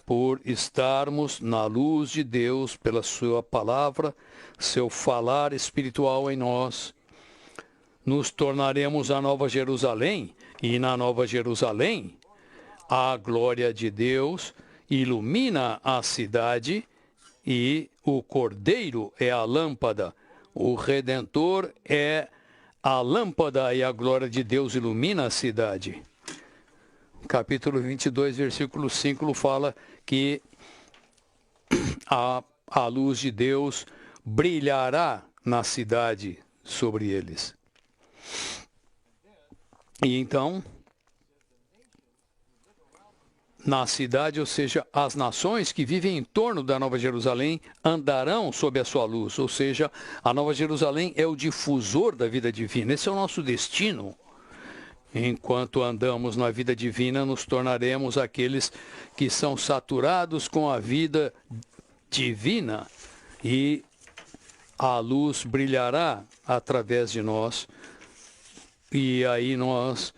por estarmos na luz de Deus pela sua palavra, seu falar espiritual em nós, nos tornaremos a Nova Jerusalém, e na Nova Jerusalém, a glória de Deus ilumina a cidade e o Cordeiro é a lâmpada. O Redentor é a lâmpada e a glória de Deus ilumina a cidade. Capítulo 22, versículo 5 fala que a luz de Deus brilhará na cidade sobre eles. E então, na cidade, ou seja, as nações que vivem em torno da Nova Jerusalém andarão sob a sua luz, ou seja, a Nova Jerusalém é o difusor da vida divina. Esse é o nosso destino. Enquanto andamos na vida divina, nos tornaremos aqueles que são saturados com a vida divina e a luz brilhará através de nós. E aí nós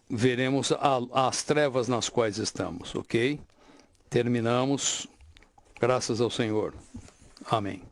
veremos as trevas nas quais estamos, ok? Terminamos. Graças ao Senhor. Amém.